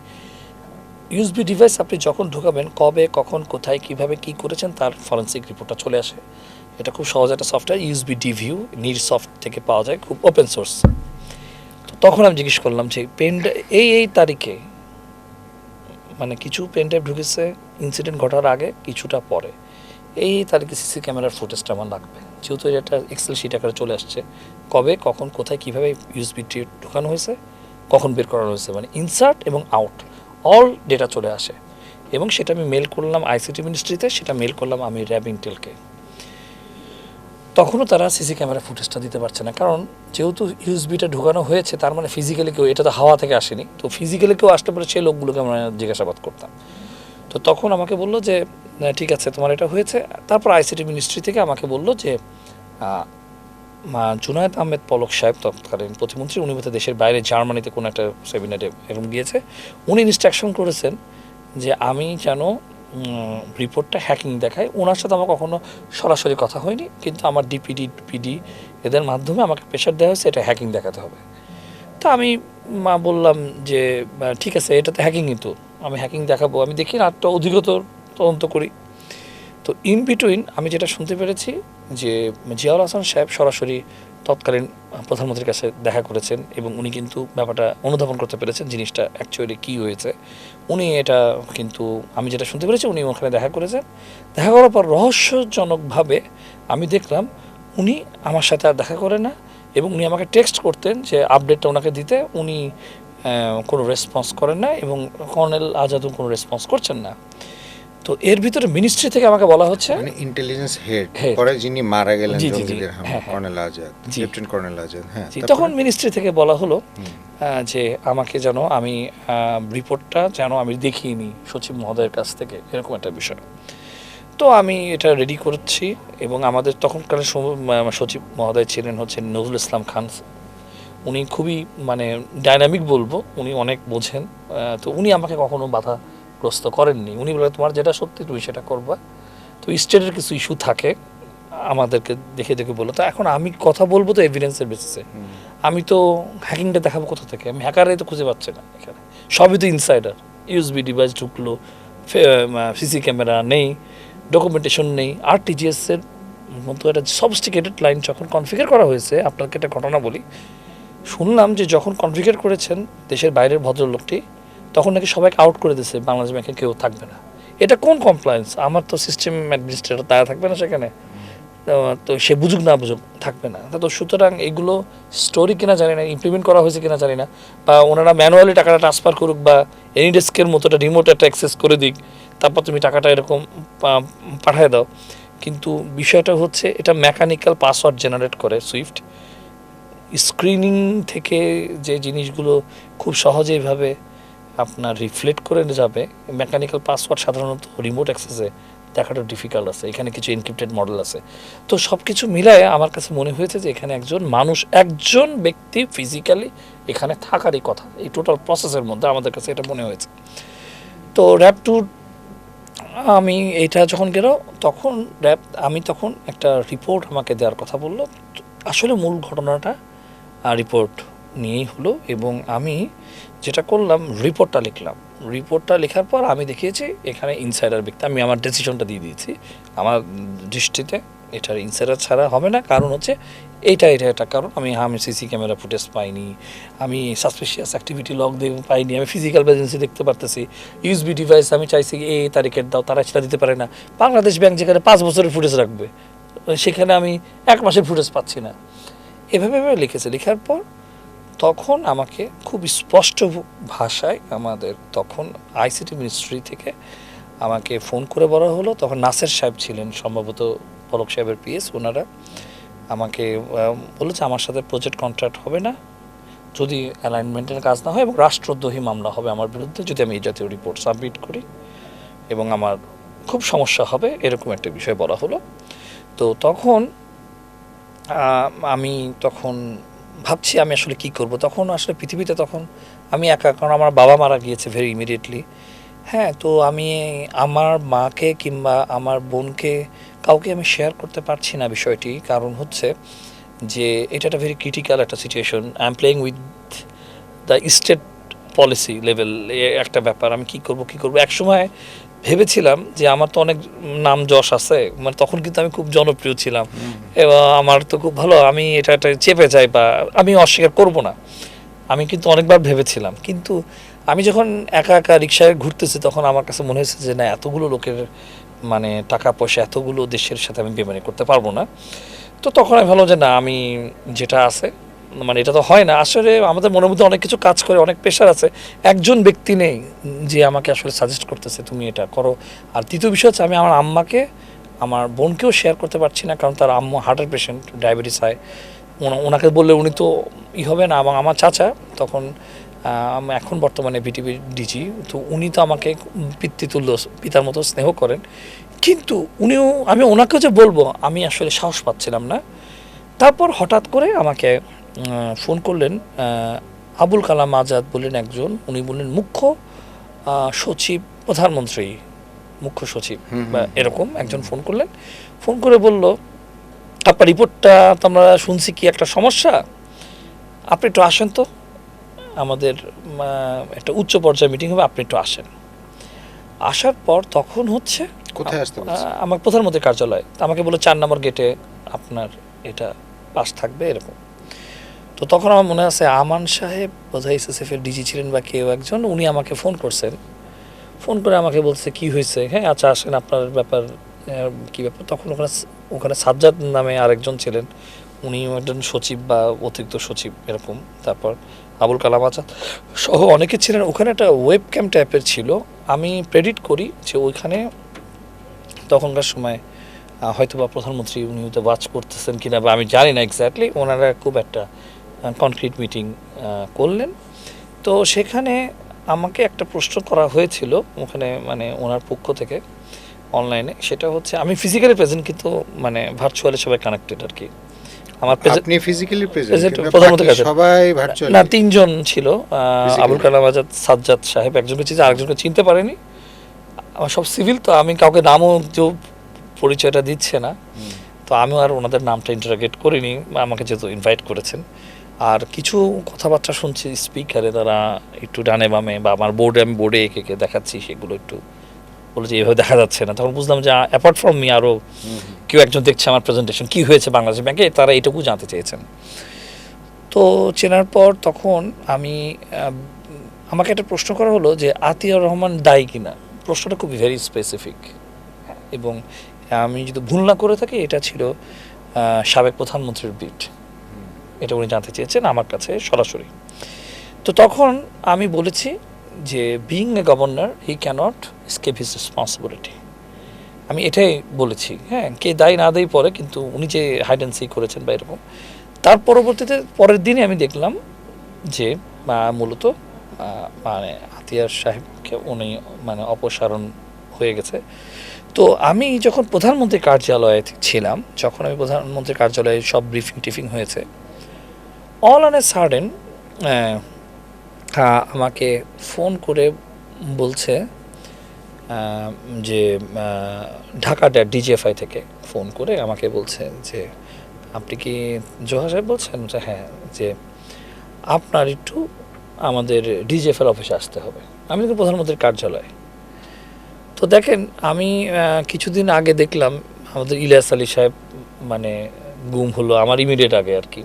ইউএসবি ডিভাইস আপনি যখন ঢোকাবেন, কবে, কখন, কোথায়, কিভাবে কি করেছেন তার ফরেন্সিক রিপোর্টটা চলে আসে। এটা খুব সহজ একটা সফটওয়্যার, ইউএসবি ডিভিউ নির সফট থেকে পাওয়া যায়, খুব ওপেন সোর্স। তো তখন আমি জিজ্ঞেস করলাম যে এই তারিখে, মানে কিছু পেন ড্রাইভ ঢুকেছে ইনসিডেন্ট ঘটার আগে, কিছুটা পরে, এই তারিখে সিসি ক্যামেরার ফুটেজটা আমার লাগবে, যেহেতু এটা এক্সেল শিট আকারে চলে আসছে, কবে কখন কোথায় কীভাবে ইউএসবিটি ঢোকানো হয়েছে, কখন বের করানো হয়েছে, মানে ইনসার্ট এবং আউট অল ডেটা চলে আসে। এবং সেটা আমি মেল করলাম আইসিটি মিনিস্ট্রিতে, সেটা মেল করলাম আমি র্যাব ইন্টেলকে। তখনও তারা সিসি ক্যামেরা ফুটেজটা দিতে পারছে না, কারণ যেহেতু ইউএসবিটা ঢোকানো হয়েছে তার মানে ফিজিক্যালি কেউ, এটা তো হাওয়া থেকে আসেনি, তো ফিজিক্যালি কেউ আসতে পারে, সেই লোকগুলোকে আমরা জিজ্ঞাসাবাদ করতাম। তো তখন আমাকে বললো যে ঠিক আছে তোমার এটা হয়েছে। তারপর আইসিটি মিনিস্ট্রি থেকে আমাকে বললো যে জুনায়েদ আহমেদ পলক সাহেব তৎকালীন প্রতিমন্ত্রী, উনি হয়তো দেশের বাইরে জার্মানিতে কোনো একটা সেমিনারে এরকম গিয়েছে, উনি ইনস্ট্রাকশন করেছেন যে আমি যেন রিপোর্টটা হ্যাকিং দেখায়। ওনার সাথে আমার কখনো সরাসরি কথা হয়নি, কিন্তু আমার ডিপিডি পিডি এদের মাধ্যমে আমাকে প্রেশার দেওয়া হয়েছে এটা হ্যাকিং দেখাতে হবে। তা আমি বললাম যে ঠিক আছে, এটা তো হ্যাকিংই, তো আমি হ্যাকিং দেখাবো, আমি দেখি না একটা অধিকতর তদন্ত করি। তো ইন বিটুইন আমি যেটা শুনতে পেরেছি যে জিয়াউল হাসান সাহেব সরাসরি তৎকালীন প্রধানমন্ত্রীর কাছে দেখা করেছেন এবং উনি কিন্তু ব্যাপারটা অনুধাবন করতে পেরেছেন জিনিসটা অ্যাকচুয়ালি কী হয়েছে। উনি এটা কিন্তু আমি যেটা শুনতে পেরেছি উনি ওখানে দেখা করেছেন। দেখা করার পর রহস্যজনকভাবে আমি দেখলাম উনি আমার সাথে আর দেখা করে না, এবং উনি আমাকে টেক্সট করতেন যে আপডেটটা ওনাকে দিতে, উনি কোনো রেসপন্স করেন না এবং কর্নেল আজাদও কোনো রেসপন্স করছেন না। তো এর ভিতরে মিনিস্ট্রি থেকে আমাকে বলা হচ্ছে, মানে ইন্টেলিজেন্স হেড Head। পরে যিনি মারা গেলেন জি, জি, জি। জঙ্গিদের হামলায়, হ্যাঁ, হ্যাঁ। কর্নেল আজাদ, জি। Lieutenant colonel Azad. হ্যাঁ, জি, তারপরে? তখন মিনিস্ট্রি থেকে বলা হলো যে আমাকে যেন আমি রিপোর্টটা যেন আমি দেখিয়ে নিই সচিব মহোদয়ের কাছ থেকে, এরকম একটা বিষয়। তো আমি এটা রেডি করছি এবং আমাদের তখনকার সচিব মহোদয় ছিলেন হচ্ছে নজরুল ইসলাম খান। উনি খুবই মানে ডাইনামিক বলবো, উনি অনেক বোঝেন। তো উনি আমাকে কখনো বাধাগ্রস্ত করেননি, উনি বলে তোমার যেটা সত্যি তুমি সেটা করবা। তো স্টেটের কিছু ইস্যু থাকে আমাদেরকে দেখে দেখে বলো। তো এখন আমি কথা বলবো তো এভিডেন্সের বেসিসে, আমি তো হ্যাকিংটা দেখাবো কোথা থেকে, আমি হ্যাকারে তো খুঁজে পাচ্ছি না এখানে, সবই তো ইনসাইডার। ইউএসবি ডিভাইস ঢুকলো, সিসি ক্যামেরা নেই, ডকুমেন্টেশন নেই, আরটিজিএস এর মতো একটা সফিস্টিকেটেড লাইন যখন কনফিগার করা হয়েছে। আপনাকে একটা ঘটনা বলি, শুনলাম যে যখন কনফিগার করেছেন দেশের বাইরের ভদ্রলোকটি, তখন নাকি সবাইকে আউট করে দিয়েছে, বাংলাদেশ ব্যাংকে কেউ থাকবে না। এটা কোন কমপ্লায়েন্স? আমার তো সিস্টেম অ্যাডমিনিস্ট্রেটর তারা থাকবে না সেখানে, তো সে বুঝুক না বুঝুক থাকবে না। তো সুতরাং এগুলো স্টোরি কিনা জানি না, ইমপ্লিমেন্ট করা হয়েছে কিনা জানি না, বা ওনারা ম্যানুয়ালি টাকাটা ট্রান্সফার করুক বা এনি ডেস্কের মতো একটা রিমোট একটা অ্যাক্সেস করে দিক, তারপর তুমি টাকাটা এরকম পাঠিয়ে দাও। কিন্তু বিষয়টা হচ্ছে এটা মেকানিক্যাল পাসওয়ার্ড জেনারেট করে সুইফট। স্ক্রিনিং থেকে যে জিনিসগুলো খুব সহজেইভাবে আপনার রিফ্লেক্ট করে যাবে, মেকানিক্যাল পাসওয়ার্ড সাধারণত রিমোট অ্যাক্সেসে দেখাটা ডিফিকাল্ট আছে, এখানে কিছু এনক্রিপ্টেড মডেল আছে। তো সব কিছু মিলায় আমার কাছে মনে হয়েছে যে এখানে একজন মানুষ, একজন ব্যক্তি ফিজিক্যালি এখানে থাকারই কথা, এই টোটাল প্রসেসের মধ্যে আমার কাছে এটা মনে হয়েছে। তো র্যাব টু আমি এইটা যখন গেল তখন আমি তখন একটা রিপোর্ট আমাকে দেওয়ার কথা বললো। আসলে মূল ঘটনাটা রিপোর্ট নিয়েই হলো, এবং আমি যেটা করলাম রিপোর্টটা লিখলাম। রিপোর্টটা লেখার পর আমি দেখিয়েছি এখানে ইনসাইডার ব্যক্তি, আমি আমার ডিসিশনটা দিয়ে দিয়েছি। আমার দৃষ্টিতে এটার ইনসাইডার ছাড়া হবে না, কারণ হচ্ছে এটা একটা কারণ। আমি সিসি ক্যামেরা ফুটেজ পাইনি, আমি সাসপিশিয়াস অ্যাক্টিভিটি লগ পাইনি, আমি ফিজিক্যাল প্রেজেন্সি দেখতে পারতেছি। ইউএসবি ডিভাইস আমি চাইছি এই তারিখের দাও, তারা সেটা দিতে পারে না। বাংলাদেশ ব্যাংক যেখানে 5 বছরের ফুটেজ রাখবে, সেখানে আমি 1 মাসের ফুটেজ পাচ্ছি না। এভাবে লিখেছে। লেখার পর তখন আমাকে খুব স্পষ্ট ভাষায় আমাদের তখন আইসিটি মিনিস্ট্রি থেকে আমাকে ফোন করে বলা হলো, তখন নাসের সাহেব ছিলেন সম্ভবত পলক সাহেবের পিএস, ওনারা আমাকে বলেছে আমার সাথে প্রজেক্ট কন্ট্রাক্ট হবে না যদি অ্যালাইনমেন্টের কাজ না হয়, এবং রাষ্ট্রদ্রোহী মামলা হবে আমার বিরুদ্ধে যদি আমি এই জাতীয় রিপোর্ট সাবমিট করি, এবং আমার খুব সমস্যা হবে, এরকম একটা বিষয় বলা হলো। তো তখন আমি তখন ভাবছি আমি আসলে কি করব। তখন আসলে পৃথিবীতে তখন আমি একা, কারণ আমার বাবা মারা গিয়েছে ভেরি ইমিডিয়েটলি। হ্যাঁ, তো আমি আমার মাকে কিংবা আমার বোনকে কাউকে আমি শেয়ার করতে পারছি না বিষয়টি, কারণ হচ্ছে যে এটা একটা ভেরি ক্রিটিক্যাল একটা situation. I am playing with the state policy level, একটা ব্যাপার। আমি কি করব। একসময় ভেবেছিলাম যে আমার তো অনেক নাম যশ আছে, মানে তখন কিন্তু আমি খুব জনপ্রিয় ছিলাম এবং আমার তো খুব ভালো, আমি এটা চেপে যাই বা আমি অস্বীকার করব না, আমি কিন্তু অনেকবার ভেবেছিলাম। কিন্তু আমি যখন একা একা রিক্সায় ঘুরতেছি তখন আমার কাছে মনে হয়েছে যে না, এতগুলো লোকের মানে টাকা পয়সা এতগুলো দেশের সাথে আমি বেমানি করতে পারবো না। তো তখন আমি ভাবলাম যে না, আমি যেটা আছে, মানে এটা তো হয় না আসলে, আমাদের মনের মধ্যে অনেক কিছু কাজ করে, অনেক প্রেশার আছে, একজন ব্যক্তি নেই যে আমাকে আসলে সাজেস্ট করতেছে তুমি এটা করো। আর দ্বিতীয় বিষয় হচ্ছে আমি আমার আম্মাকে, আমার বোনকেও শেয়ার করতে পারছি না, কারণ তার আম্মু হার্টের পেশেন্ট, ডায়াবেটিস হয়, ওনাকে বললে উনি তো হবে না। এবং আমার চাচা তখন এখন বর্তমানে বিটিভি ডিজি, তো উনি তো আমাকে পিতৃতুল্য, পিতার মতো স্নেহ করেন, কিন্তু আমি ওনাকেও যে বলবো আমি আসলে সাহস পাচ্ছিলাম না। তারপর হঠাৎ করে আমাকে ফোন করলেন আবুল কালাম আজাদ বললেন একজন, উনি বললেন মুখ্য সচিব, প্রধানমন্ত্রী মুখ্য সচিব বা এরকম একজন ফোন করলেন। ফোন করে বলল, আপনার রিপোর্টটা তো আমরা শুনছি কি একটা সমস্যা, আপনি একটু আসেন তো, আমাদের একটা উচ্চ পর্যায়ে মিটিং হবে, আপনি একটু আসেন। আসার পর তখন হচ্ছে কোথায় আসতে বলছে? আমার প্রধানমন্ত্রীর কার্যালয়, আমাকে বলে 4 নম্বর গেটে আপনার এটা পাস থাকবে এরকম। তো তখন আমার মনে আছে আমান সাহেব বোধহয় এসএসএফ এর ডিজি ছিলেন বা কেউ একজন, উনি আমাকে ফোন করছেন, ফোন করে আমাকে বলছে কি হয়েছে, হ্যাঁ আচ্ছা আসেন, আপনার ব্যাপার কি ব্যাপার। তখন ওখানে সাজ্জাদ নামে আরেকজন ছিলেন, উনি একজন সচিব বা অতিরিক্ত সচিব এরকম, তারপর আবুল কালাম আজাদ সহ অনেকে ছিলেন। ওখানে একটা ওয়েব ক্যাম টাইপের ছিল, আমি প্রেডিক্ট করি যে ওইখানে তখনকার সময় হয়তো বা প্রধানমন্ত্রী উনি হয়তো ওয়াচ করতেছেন কিনা বা আমি জানি না এক্স্যাক্টলি, ওনারা খুব একটা কনক্রিট মিটিং করলেন। তো সেখানে আমাকে একটা প্রশ্ন করা হয়েছিল ওখানে, মানে ওনার পক্ষ থেকে অনলাইনে, সেটা হচ্ছে আমি ফিজিক্যালি প্রেজেন্ট কিন্তু মানে ভার্চুয়ালি সবাই কানেক্টেড আর কি। আমার আপনি ফিজিক্যালি প্রেজেন্ট, প্রধানমন্ত্রীর কাছে সবাই ভার্চুয়ালি? না, 3 জন ছিল, আবুল কালাম আজাদ, সাজ্জাদ সাহেব একজনকে চিনতে, আরেকজনকে চিনতে পারেনি। আমার সব সিভিল, তো আমি কাউকে নামও যে পরিচয়টা দিচ্ছে না, তো আমিও আর ওনাদের নামটা ইন্টারোগেট করিনি, আমাকে যেহেতু ইনভাইট করেছেন। আর কিছু কথাবার্তা শুনছি স্পিকারে, তারা একটু ডানে বামে বা আমার বোর্ডে, আমি বোর্ডে একে দেখাচ্ছি, সেগুলো একটু বলে যে এভাবে দেখা যাচ্ছে না। তখন বুঝলাম যে অ্যাপার্ট ফ্রম মি আরও কেউ একজন দেখছে আমার প্রেজেন্টেশন কী হয়েছে বাংলাদেশ ব্যাংকে, তারা এটুকু জানতে চেয়েছেন। তো চেনার পর তখন আমাকে একটা প্রশ্ন করা হলো যে আতিয়ার রহমান দায়ী কিনা। প্রশ্নটা খুব ভেরি স্পেসিফিক, এবং আমি যদি ভুল না করে থাকি এটা ছিল সাবেক প্রধানমন্ত্রীর বিট, এটা উনি জানতে চেয়েছেন আমার কাছে সরাসরি। তো তখন আমি বলেছি যে being a governor he can't escape his responsibility, আমি এটাই বলেছি। হ্যাঁ, কে দায়ী না দেয় পরে, কিন্তু উনি যে হাইড অ্যান্ড সিক করেছেন বা এরকম। তার পরবর্তীতে পরের দিনে আমি দেখলাম যে মূলত মানে আতিয়ার সাহেবকে উনি মানে অপসারণ হয়ে গেছে। তো আমি যখন প্রধানমন্ত্রীর কার্যালয়ে ছিলাম, যখন আমি প্রধানমন্ত্রীর কার্যালয়ে সব ব্রিফিং টিফিং হয়েছে, অল অন এ সাডেন আমাকে ফোন করে বলছে যে ঢাকা ডিজিএফআই থেকে ফোন করে আমাকে বলছে যে আপনি কি জোহা সাহেব বলছেন? হ্যাঁ, যে আপনার একটু আমাদের ডিজিএফআই অফিসে আসতে হবে। আমি তো প্রধানমন্ত্রীর কার্যালয়ে। তো দেখেন, আমি কিছুদিন আগে দেখলাম আমাদের ইলিয়াস আলী সাহেব মানে গুম হলো, আমার ইমিডিয়েট আগে আর কি।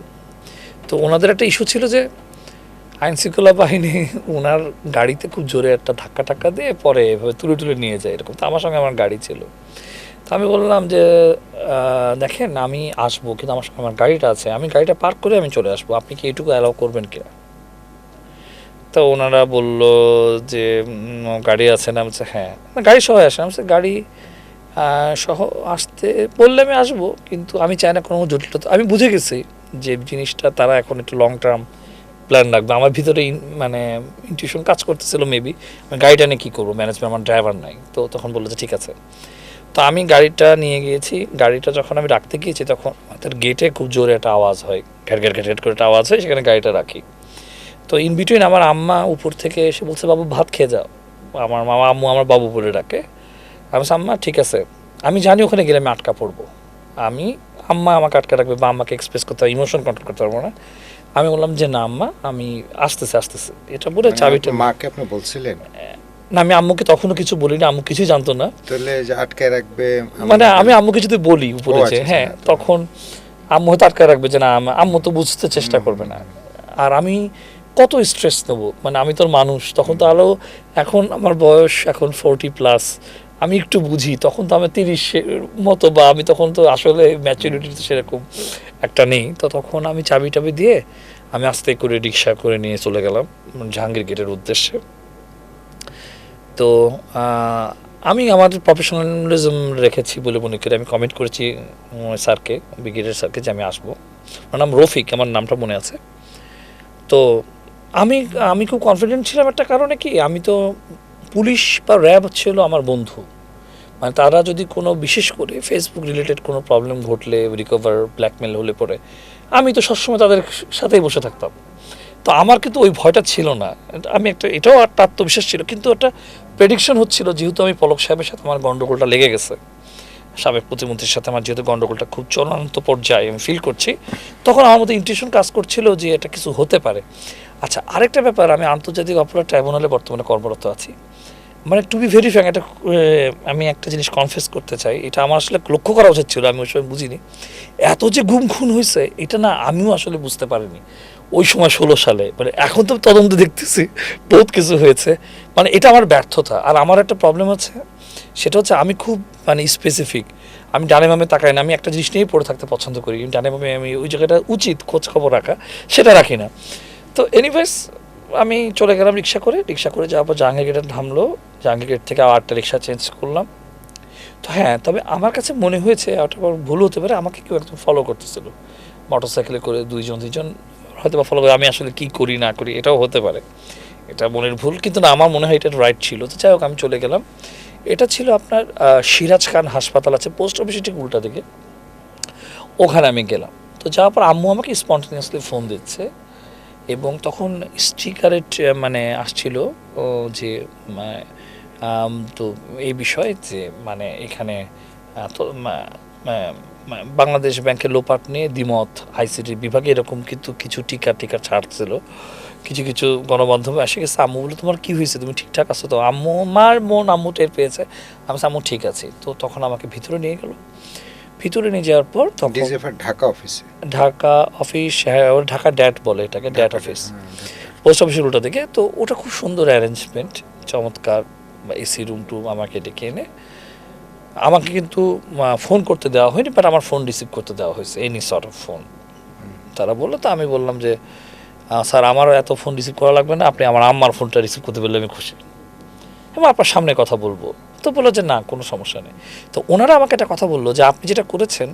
তো ওনাদের একটা ইস্যু ছিল যে আইনশৃঙ্খলা বাহিনী ওনার গাড়িতে খুব জোরে একটা ধাক্কা দিয়ে পরে এভাবে তুলে নিয়ে যায় এরকম। তো আমার সঙ্গে আমার গাড়ি ছিল, তো আমি বললাম যে দেখেন আমি আসবো, কিন্তু আমার সঙ্গে আমার গাড়িটা আছে, আমি গাড়িটা পার্ক করে আমি চলে আসবো, আপনি কি এটুকু অ্যালাউ করবেন কিনা? তো ওনারা বললো যে গাড়ি আছে না? বলছে হ্যাঁ, গাড়ি সহ আসে। আমি বলছি গাড়ি সহ আসতে বললে আমি আসবো, কিন্তু আমি চাই না কোনো জটিলতা। আমি বুঝে গেছি যে জিনিসটা তারা এখন একটু লং টার্ম প্ল্যান রাখবে। আমার ভিতরে মানে ইনটিউশন কাজ করতেছিল মেবি আমি গাড়িটা নিয়ে কী করবো, ম্যানেজমেন্ট, আমার ড্রাইভার নাই। তো তখন বললো যে ঠিক আছে। তো আমি গাড়িটা নিয়ে গিয়েছি। গাড়িটা যখন আমি রাখতে গিয়েছি তখন আমাদের গেটে খুব জোরে একটা আওয়াজ হয়, ঘ্যাট করে একটা আওয়াজ হয়, সেখানে গাড়িটা রাখি। তো ইন বিটুইন আমার আম্মা উপর থেকে এসে বলছে বাবু ভাত খেয়ে যাও। আমার মামা আম্মু আমার বাবু বলে ডাকে। আমি বলছি আম্মা ঠিক আছে, আমি জানি ওখানে গেলে আমি আটকা পড়বো, আম্মা আমাকে আটকা রাখবে বা আম্মাকে এক্সপ্রেস করতে হবে, ইমোশন কন্ট্রোল করতে পারবো না। আমি বললাম যে না আম্মা, আমি আসতেছে এটা বলে চাবিটা। মাকে আপনি বলছিলেন? না, আমি আম্মুকে তখনও কিছু বলিনি, আম্মু কিছুই জানতো না। তাহলে যে আটকায় রাখবে মানে আমি আম্মুকে যদি বলি উপরে যে হ্যাঁ, তখন আম্মু হয়তো আটকায় রাখবে যে না, আম্মু তো বুঝতে চেষ্টা করবে না। আর আমি কত স্ট্রেস নেবো, মানে আমি তোর মানুষ তখন, তো আরও এখন আমার বয়স এখন 40+, আমি একটু বুঝি, তখন তো আমি 30-এর মতো, বা আমি তখন তো আসলে ম্যাচুরিটি তো সেরকম একটা নেই। তো তখন আমি চাবি টাবি দিয়ে আমি আস্তে করে রিক্সা করে নিয়ে চলে গেলাম জাহাঙ্গীর গেটের উদ্দেশ্যে। তো আমি আমার প্রফেশনালিজম রেখেছি বলে মনে করি, আমি কমেন্ট করেছি স্যারকে, ব্রিগেডিয়ার স্যারকে, যে আমি আসবো। আমার নাম রফিক, আমার নামটা মনে আছে। তো আমি আমি খুব কনফিডেন্ট ছিলাম একটা কারণে, কি আমি তো পুলিশ বা র্যাব ছিল আমার বন্ধু, মানে তারা যদি কোনো বিশেষ করে ফেসবুক রিলেটেড কোনো প্রবলেম ঘটলে, রিকভার ব্ল্যাকমেল হলে পরে আমি তো সবসময় তাদের সাথেই বসে থাকতাম। তো আমার কিন্তু ওই ভয়টা ছিল না। আমি একটা, এটাও একটা আত্মবিশ্বাস ছিল, কিন্তু একটা প্রেডিকশন হচ্ছিল, যেহেতু আমি পলক সাহেবের সাথে আমার গন্ডগোলটা লেগে গেছে, সাবেক প্রতিমন্ত্রীর সাথে আমার যেহেতু গন্ডগোলটা খুব চূড়ান্ত পর্যায়ে আমি ফিল করছি, তখন আমার মধ্যে ইন্টিউশন কাজ করছিল যে এটা কিছু হতে পারে। আচ্ছা, আরেকটা ব্যাপার, আমি আন্তর্জাতিক অপরাধ ট্রাইব্যুনালে বর্তমানে কর্মরত আছি। মানে টু বি ভেরি ফ্র্যাঙ্ক, এটা আমি একটা জিনিস কনফেস করতে চাই, এটা আমার আসলে লক্ষ্য করা উচিত ছিল, আমি ওই সময় বুঝিনি। এত যে গুম খুন হয়েছে এটা না আমিও আসলে বুঝতে পারিনি ওই সময় 16 সালে। মানে এখন তো তদন্ত দেখতেছি বহুত কিছু হয়েছে, মানে এটা আমার ব্যর্থতা। আর আমার একটা প্রবলেম আছে, সেটা হচ্ছে আমি খুব মানে স্পেসিফিক, আমি ডানে বামে তাকাই না, আমি একটা জিনিস নিয়েই পড়ে থাকতে পছন্দ করি, ডানে বামে আমি ওই জায়গাটা উচিত খোঁজ খবর রাখা সেটা রাখি না। তো এনিওয়েজ আমি চলে গেলাম রিক্সা করে যাওয়ার পর জাহাঙ্গীর গেটে থামলো, জাহাঙ্গীর গেট থেকে আবার একটা রিক্সা চেঞ্জ করলাম। তো হ্যাঁ, তবে আমার কাছে মনে হয়েছে একটা ভুল হতে পারে, আমাকে কেউ একদম ফলো করতেছিল মোটর সাইকেলে করে, দুইজন হয়তো বা ফলো করে, আমি আসলে কি করি না করি এটাও হতে পারে, এটা মনের ভুল, কিন্তু না আমার মনে হয় এটা রাইট ছিল। তো যাই হোক, আমি চলে গেলাম। এটা ছিল আপনার সিরাজ খান হাসপাতাল আছে পোস্ট অফিসের ঠিক উল্টা দিকে, ওখানে আমি গেলাম। তো যাওয়ার পর আম্মু আমাকে স্পন্টেনিয়াসলি ফোন দিচ্ছে, এবং তখন স্টিকারে মানে আসছিল ও যে তো এই বিষয়ে যে মানে এখানে তো বাংলাদেশ ব্যাংকের লোপাট নিয়ে দ্বিমত আইসিটি বিভাগে, এরকম কিন্তু কিছু টিকা ছাড়ছিল, কিছু গণমাধ্যমে এসে গেছে। আম্মু বলে, তোমার কি হয়েছে, তুমি ঠিকঠাক আছো তো? আম্মু টের পেয়েছে, আমি আম্মু ঠিক আছে। তো তখন আমাকে ভিতরে নিয়ে গেল। ভিতরে নিয়ে যাওয়ার পর তখন ঢাকা অফিসে, ঢাকা অফিস, হ্যাঁ ওর ঢাকা ড্যাট বলে এটাকে, ড্যাট অফিস, পোস্ট অফিসের উল্টা দিকে। তো ওটা খুব সুন্দর অ্যারেঞ্জমেন্ট, চমৎকার, বা এসি রুম টুম আমাকে ডেকে এনে আমাকে কিন্তু ফোন করতে দেওয়া হয়নি, বাট আমার ফোন রিসিভ করতে দেওয়া হয়েছে, এনি সর্ট অফ ফোন। তারা বললো, তো আমি বললাম যে স্যার আমারও এত ফোন রিসিভ করা লাগবে না, আপনি আমার আম্মার ফোনটা রিসিভ করতে পারলে আমি খুশি, এবং আপনার সামনে কথা বলবো। তো বললো যে না, কোনো সমস্যা নেই। তো ওনারা আমাকে একটা কথা বললো যে আপনি যেটা করেছেন,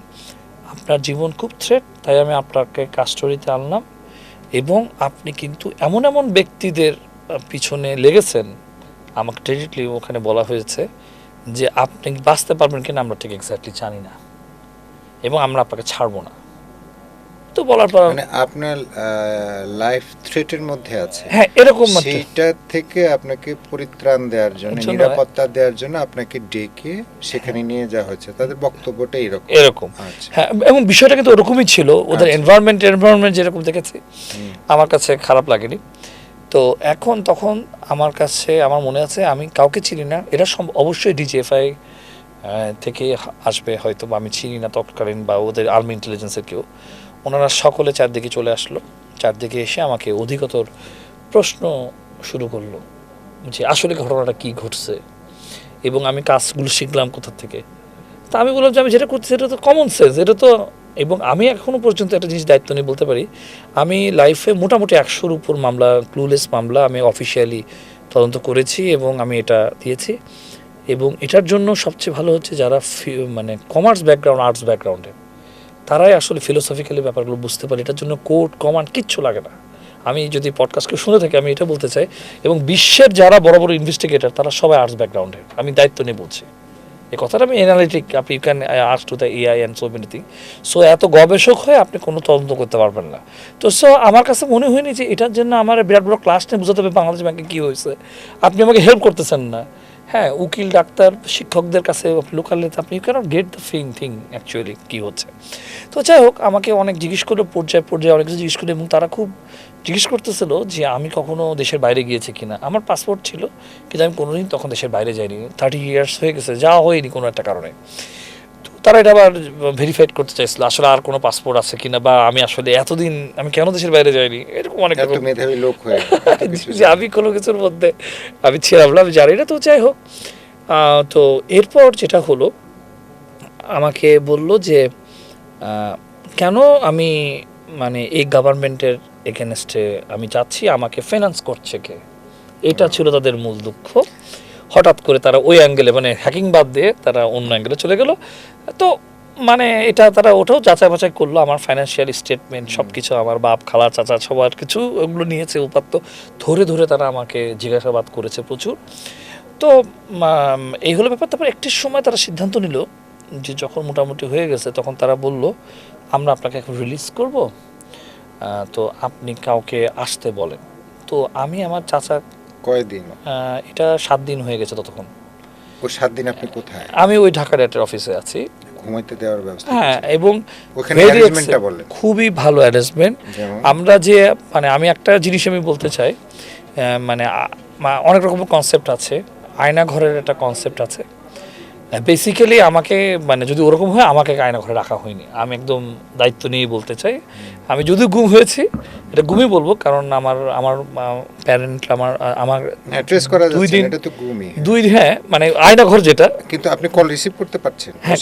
আপনার জীবন খুব থ্রেট, তাই আমি আপনাকে কাস্টডিতে আনলাম, এবং আপনি কিন্তু এমন এমন ব্যক্তিদের পিছনে লেগেছেন, আমাকে ডিরেক্টলি ওখানে বলা হয়েছে যে আপনি বাঁচতে পারবেন কিনা আমরা ঠিক এক্স্যাক্টলি জানি না, এবং আমরা আপনাকে ছাড়বো না। তো বলার পর মানে আপনার লাইফ থ্রেটের মধ্যে আছে, হ্যাঁ এরকম সেইটা থেকে আপনাকে পরিত্রাণ দেওয়ার জন্য, নিরাপত্তা দেওয়ার জন্য আপনাকে ডেকে সেখানে নিয়ে যাওয়া হয়েছে, তাদের বক্তব্যটা এরকম। হ্যাঁ, এবং বিষয়টা কিন্তু ওরকমই ছিল, ওদের এনভায়রনমেন্ট যেরকম দেখেছি আমার কাছে খারাপ লাগেনি। তো তখন আমার কাছে, আমার মনে আছে, আমি কাউকে চিনি না, এরা অবশ্যই ডিজিএফআই থেকে আসবে হয়তো, বা আমি চিনি না তৎকালীন, বা ওদের আর্মি ইন্টেলিজেন্সের কেউ। ওনারা সকলে চারদিকে চলে আসলো, চারদিকে এসে আমাকে অধিকতর প্রশ্ন শুরু করলো যে আসলে ঘটনাটা কি ঘটছে, এবং আমি কাজগুলো শিখলাম কোথা থেকে। তা আমি বললাম যে আমি যেটা করছি সেটা তো কমন সেন্স, এটা তো, এবং আমি এখনও পর্যন্ত একটা জিনিস দায়িত্ব নিয়ে বলতে পারি, আমি লাইফে মোটামুটি 100-র উপর মামলা, ক্লুলেস মামলা আমি অফিসিয়ালি তদন্ত করেছি, এবং আমি এটা দিয়েছি। এবং এটার জন্য সবচেয়ে ভালো হচ্ছে যারা মানে কমার্স ব্যাকগ্রাউন্ড, আর্টস ব্যাকগ্রাউন্ডের, তারাই আসলে ফিলোসফিক্যালি ব্যাপারগুলো বুঝতে পারে। এটার জন্য কোর্ট কমান্ড কিচ্ছু লাগে না। আমি যদি পডকাস্টকে শুনে থাকি আমি এটা বলতে চাই, এবং বিশ্বের যারা বড় বড় ইনভেস্টিগেটর তারা সবাই আর্টস ব্যাকগ্রাউন্ডের, আমি দায়িত্ব নিয়ে বলছি এই কথাটা। আমি অ্যানালিটিক, আপনি you can ask to the AI and so many thing. So এত গবেষক হয়ে আপনি কোনো তদন্ত করতে পারবেন না। তো আমার কাছে মনে হয়নি যে এটার জন্য আমার বিরাট বড় ক্লাস নিয়ে বোঝাতে হবে বাংলাদেশ ব্যাংকে কী হয়েছে, আপনি আমাকে হেল্প করতেছেন না। হ্যাঁ, উকিল, ডাক্তার, শিক্ষকদের কাছে লোকালে আপনি you can't get the thing actually কী হচ্ছে। তো যাই হোক, আমাকে অনেক জিজ্ঞেস করলো, পর্যায়ে অনেক কিছু জিজ্ঞেস করলো, এবং তারা খুব জিজ্ঞেস করতেছিল যে আমি কখনো দেশের বাইরে গিয়েছি কিনা। আমার পাসপোর্ট ছিল, কিন্তু আমি কোনোদিন তখন দেশের বাইরে যাইনি, 30 ইয়ার্স হয়ে গেছে, যাওয়া হয়নি কোনো একটা কারণে। তো তারা এটা আবার ভেরিফাইড করতে চাইছিল আসলে আর কোনো পাসপোর্ট আছে কিনা, বা আমি আসলে এতদিন আমি কেন দেশের বাইরে যাইনি, এরকম অনেক মেধাবী লোক হয়ে যে আমি কোনো কিছুর মধ্যে আমি ছিলাম না, আমি জানি না। তো যাই হোক, তো এরপর যেটা হলো, আমাকে বলল যে কেন আমি মানে এই গভর্নমেন্টের এগেনস্টে আমি যাচ্ছি, আমাকে ফাইন্যান্স করছে কে, এটা ছিল তাদের মূল দুঃখ। হঠাৎ করে তারা ওই অ্যাঙ্গেলে মানে হ্যাকিং বাদ দিয়ে তারা অন্য অ্যাঙ্গেলে চলে গেল। তো মানে এটা তারা ওটাও যাচাই বাছাই করলো, আমার ফাইন্যান্সিয়াল স্টেটমেন্ট সব কিছু, আমার বাপ খালা চাচা সবার কিছু ওগুলো নিয়েছে উপাত্ত, ধরে ধরে তারা আমাকে জিজ্ঞাসাবাদ করেছে প্রচুর। তো এই হলো ব্যাপার। তারপর একটি সময় তারা সিদ্ধান্ত নিল যে যখন মোটামুটি হয়ে গেছে তখন তারা বলল আমরা আপনাকে এখন রিলিজ করব, তো আপনি কাউকে আসতে বলেন। তো আমি আমার চাচা, কয়দিন? এটা 7 দিন হয়ে গেছে ততক্ষণ। ওই 7 দিন আপনি কোথায়? আমি ওই ঢাকা রেটের অফিসে আছি। ঘুমাইতে দেওয়ার ব্যবস্থা? হ্যাঁ, এবং ওখানে অ্যারেঞ্জমেন্টটা বলেন। খুবই ভালো অ্যারেঞ্জমেন্ট। আমরা যে মানে আমি একটা জিনিস আমি বলতে চাই, মানে অনেক রকম কনসেপ্ট আছে, আয়না ঘরের একটা কনসেপ্ট আছে। বেসিক্যালি আমাকে মানে যদি ওরকম হয় আমাকে আয়না ঘরে রাখা হয়নি, আমি একদম দায়িত্ব নিয়ে বলতে চাই। আমি যদি গুম হয়েছি এটা গুমই বলবো, কারণ আমার আমার প্যারেন্ট আমার ট্রেস করা যাচ্ছে 2 দিন, এটা তো গুমই। হ্যাঁ মানে আয়না ঘর যেটা। কিন্তু আপনি কল রিসিভ করতে পারছেন? হ্যাঁ,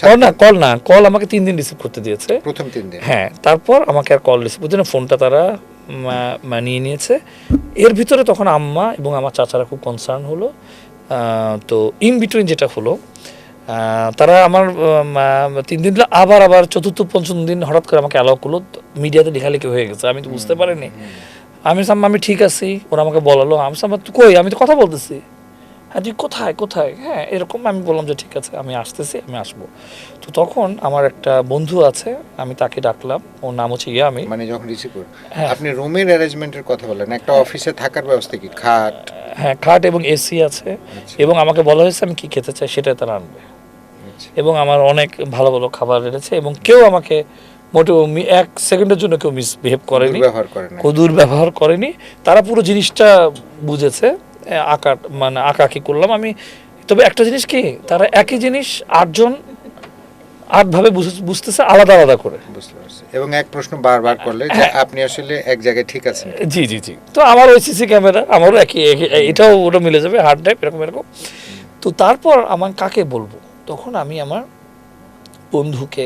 কল আমাকে 3 দিন রিসিভ করতে দিয়েছে, প্রথম 3 দিন। হ্যাঁ, তারপর আমাকে আর কল রিসিভ করতে না, ফোনটা তারা নিয়ে নিয়েছে। এর ভিতরে তখন আম্মা এবং আমার চাচারা খুব কনসার্ন হলো। তো ইন বিটুইন যেটা হলো, তারা আমার 3 দিন আবার চতুর্থ পঞ্চম দিন হঠাৎ করে আমাকে অ্যালাউ করলো। মিডিয়াতে লেখালেখি হয়ে গেছে, আমি তো বুঝতে পারিনি। আমি ঠিক আছি, ওরা আমাকে বলালো। আমি কই, আমি তো কথা বলতেছি। হ্যাঁ, তুই কোথায়, হ্যাঁ এরকম। আমি বললাম যে ঠিক আছে আমি আসতেছি, আমি আসবো। তো তখন আমার একটা বন্ধু আছে, আমি তাকে ডাকলাম, ওর নাম হচ্ছে ইয়ামি। মানে যখন রিসিভ করুন আপনি রুমের অ্যারেঞ্জমেন্টের কথা বলেন, একটা অফিসে থাকার ব্যবস্থা কি? খাট? হ্যাঁ, খাট এবং এসি আছে, এবং আমাকে বলা হয়েছে আমি কি খেতে চাই সেটাই তারা আনবে। এবং আমার অনেক ভালো ভালো খাবার এনেছে, এবং কেউ আমাকে মোটেও 1 সেকেন্ডের জন্য কেউ মিসবিহেভ করেনি, দুর্ব্যবহার করেনি। তারা পুরো জিনিসটা বুঝেছে। আঁকাকি করলাম আমি। তবে একটা জিনিস কি, তারা একই জিনিস 8 জন 8 ভাবে বুঝতেছে, আলাদা আলাদা করে। বুঝতে পারছি। এবং এক প্রশ্ন বারবার করলে যে আপনি আসলে এক জায়গায় ঠিক আছেন। জি। তো আমার ওই সিসি ক্যামেরা আমারও একই, এটাও ওটা মিলে যাবে, হার্ড ড্রাইভ এরকম। তো তারপর আমার কাকে বলবো, তখন আমি আমার বন্ধুকে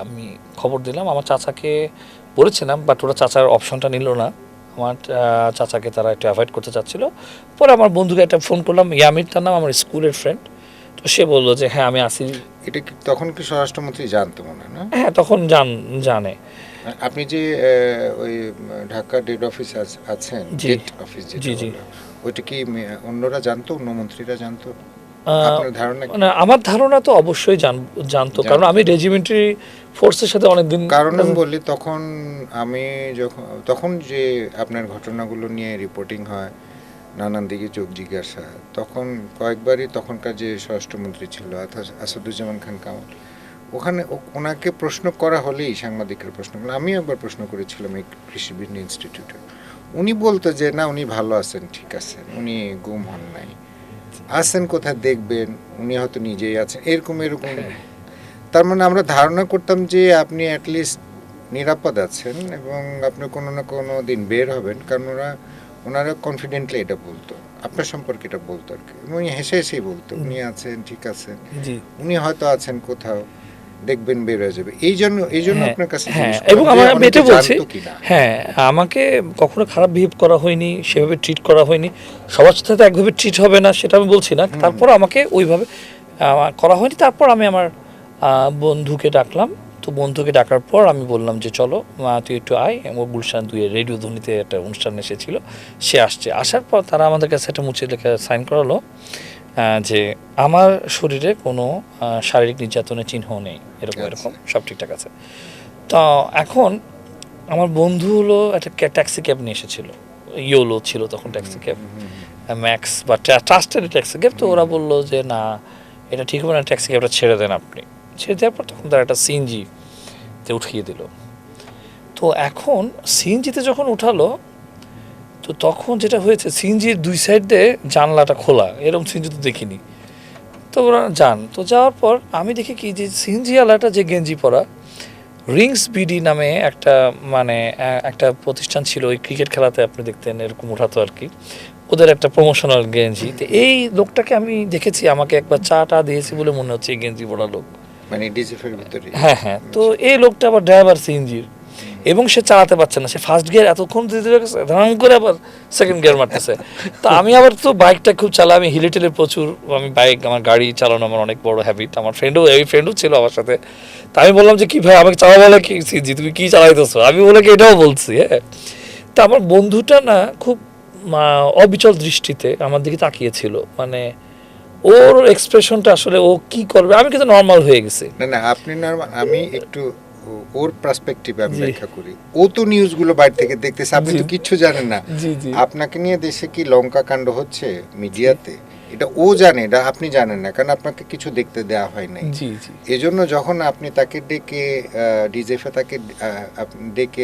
আমি খবর দিলাম। আমার চাচাকে বলেছিলাম, বাট ওরা চাচার অপশনটা নিল না। আমার চাচাকে তারা একটু অ্যাভয়েড করতে চাচ্ছিল। পরে আমার বন্ধুকে একটা ফোন করলাম, ইয়ামির তার নাম, আমার স্কুলের ফ্রেন্ড। তো সে বললো যে হ্যাঁ আমি আসি। এটা কি তখন কি স্বরাষ্ট্রমন্ত্রী জানতো মনে হয় না? হ্যাঁ, তখন জানে। আপনি যে ওই ঢাকা ডেড অফিস আছেন, ডেড অফিস জি, ওইটা কি অন্যরা জানতো, অন্য মন্ত্রীরা জানতো? আপনার ধারণা কি? মানে আমার ধারণা তো অবশ্যই জানতো, কারণ আমি রেজিমেন্টারি ফোর্সের সাথে অনেকদিন। কারণ আমি বলি, তখন যে আপনার ঘটনাগুলো নিয়ে রিপোর্টিং হয়, নানান দিকে চোখ জিজ্ঞাসা, তখন কয়েকবারই তখনকার যে স্বরাষ্ট্রমন্ত্রী ছিল আসাদুজ্জামান খান কামাল, ওখানে ওনাকে প্রশ্ন করা হলেই সাংবাদিকের প্রশ্ন করলে, আমি একবার প্রশ্ন করেছিলাম এই কৃষি বিজ্ঞান ইনস্টিটিউটে, উনি বলতো যে না উনি ভালো আছেন, ঠিক আছেন, উনি গুম হন নাই, আছেন কোথায় দেখবেন, উনি হয়তো নিজেই আছেন, এরকম। তার মানে আমরা ধারণা করতাম যে আপনি অ্যাটলিস্ট নিরাপদ আছেন এবং আপনি কোনো না কোনো দিন বের হবেন, কারণ ওনারা কনফিডেন্টলি এটা বলতো, আপনার সম্পর্কে এটা বলতো আর কি। উনি হেসেই বলতো উনি আছেন, ঠিক আছেন, উনি হয়তো আছেন কোথাও, দেখবেন বের হয়ে যাবে। এই জন্য আপনার কাছে এবং আমি এটা বলছি, হ্যাঁ আমাকে কখনো খারাপ বিহেভ করা হয়নি, সেভাবে ট্রিট করা হয়নি। সবার সাথে তো একভাবে ট্রিট হবে না সেটা আমি বলছি না, তারপর আমাকে ওইভাবে করা হয়নি। তারপর আমি আমার বন্ধুকে ডাকলাম। তো বন্ধুকে ডাকার পর আমি বললাম যে চলো তুই একটু আয়, ও গুলশান 2-এর রেডিও ধ্বনিতে একটা অনুষ্ঠান এসেছিল, সে আসছে। আসার পর তারা আমাদের কাছে একটা মুছে লেখা সাইন করালো যে আমার শরীরে কোনো শারীরিক নির্যাতনের চিহ্ন নেই, এরকম সব ঠিকঠাক আছে। তো এখন আমার বন্ধু হলো একটা ট্যাক্সি ক্যাব নিয়ে এসেছিল, ইয়োলো ছিল তখন ট্যাক্সি ক্যাব, ম্যাক্স বা ট্রাস্টেড ট্যাক্সি ক্যাব। তো ওরা বললো যে না এটা ঠিক হবে না, ট্যাক্সি ক্যাবটা ছেড়ে দেন আপনি। ছেড়ে দেওয়ার পর তখন তারা একটা সিএনজিতে উঠিয়ে দিল। তো এখন সিএনজিতে যখন উঠালো, তো তখন যেটা হয়েছে, সিএনজির 2 সাইড দিয়ে জানলাটা খোলা, এরকম সিএনজি তো দেখিনি। তো ওরা যাওয়ার পর আমি দেখি কি যে সিএনজিওয়ালাটা যে গেঞ্জি পরা, রিংস বিডি নামে একটা মানে একটা প্রতিষ্ঠান ছিল, ওই ক্রিকেট খেলাতে আপনি দেখতেন এরকম উঠাতো আর কি, ওদের একটা প্রমোশনাল গেঞ্জি। তো এই লোকটাকে আমি দেখেছি, আমাকে একবার চা দিয়েছে বলে মনে হচ্ছে এই গেঞ্জি পরা লোক। মানে ডিজিফের ভিতরে। হ্যাঁ হ্যাঁ, তো এই লোকটা আবার ড্রাইভার সিএনজির, এবং সে চালাতে পারছে না, সে ফার্স্ট গিয়ার এতক্ষণ দিতে গেছে, ধাম করে আবার সেকেন্ড গিয়ার মারতেছে। তো আমি আবার তো বাইকটা খুব চালাই, আমি হিলে টিলে প্রচুর, আমি বাইক, আমার গাড়ি চালানো আমার অনেক বড় হ্যাবিট। আমার ফ্রেন্ডও ছিল আমার সাথে। তা আমি বললাম যে কি ভাই আমাকে চালা, বলে কি সিএনজি তুমি কি চালাইতেছো, আমি বলে কি এটাও বলছি। হ্যাঁ, তা আমার বন্ধুটা না খুব অবিচল দৃষ্টিতে আমার দিকে তাকিয়েছিল, মানে ওর এক্সপ্রেশনটা আসলে ও কি করবে, আমি কিন্তু নর্মাল হয়ে গেছি। না আপনি নরমাল, আমি একটু ওর পার্সপেক্টিভে আমি জি। ব্যাখ্যা করি। ও তো নিউজগুলো বাইরে থেকে দেখতেছে, আপনি জি। তো কিচ্ছু জানেন না। জি জি আপনাকে নিয়ে দেশে কি লঙ্কা কাণ্ড হচ্ছে মিডিয়াতে, এটা ও জানে, এটা আপনি জানেন না, কারণ আপনাকে কিছু দেখতে দেওয়া হয় নাই। জি জি এজন্য যখন আপনি তাকে ডেকে ডিজেফে তাকে ডেকে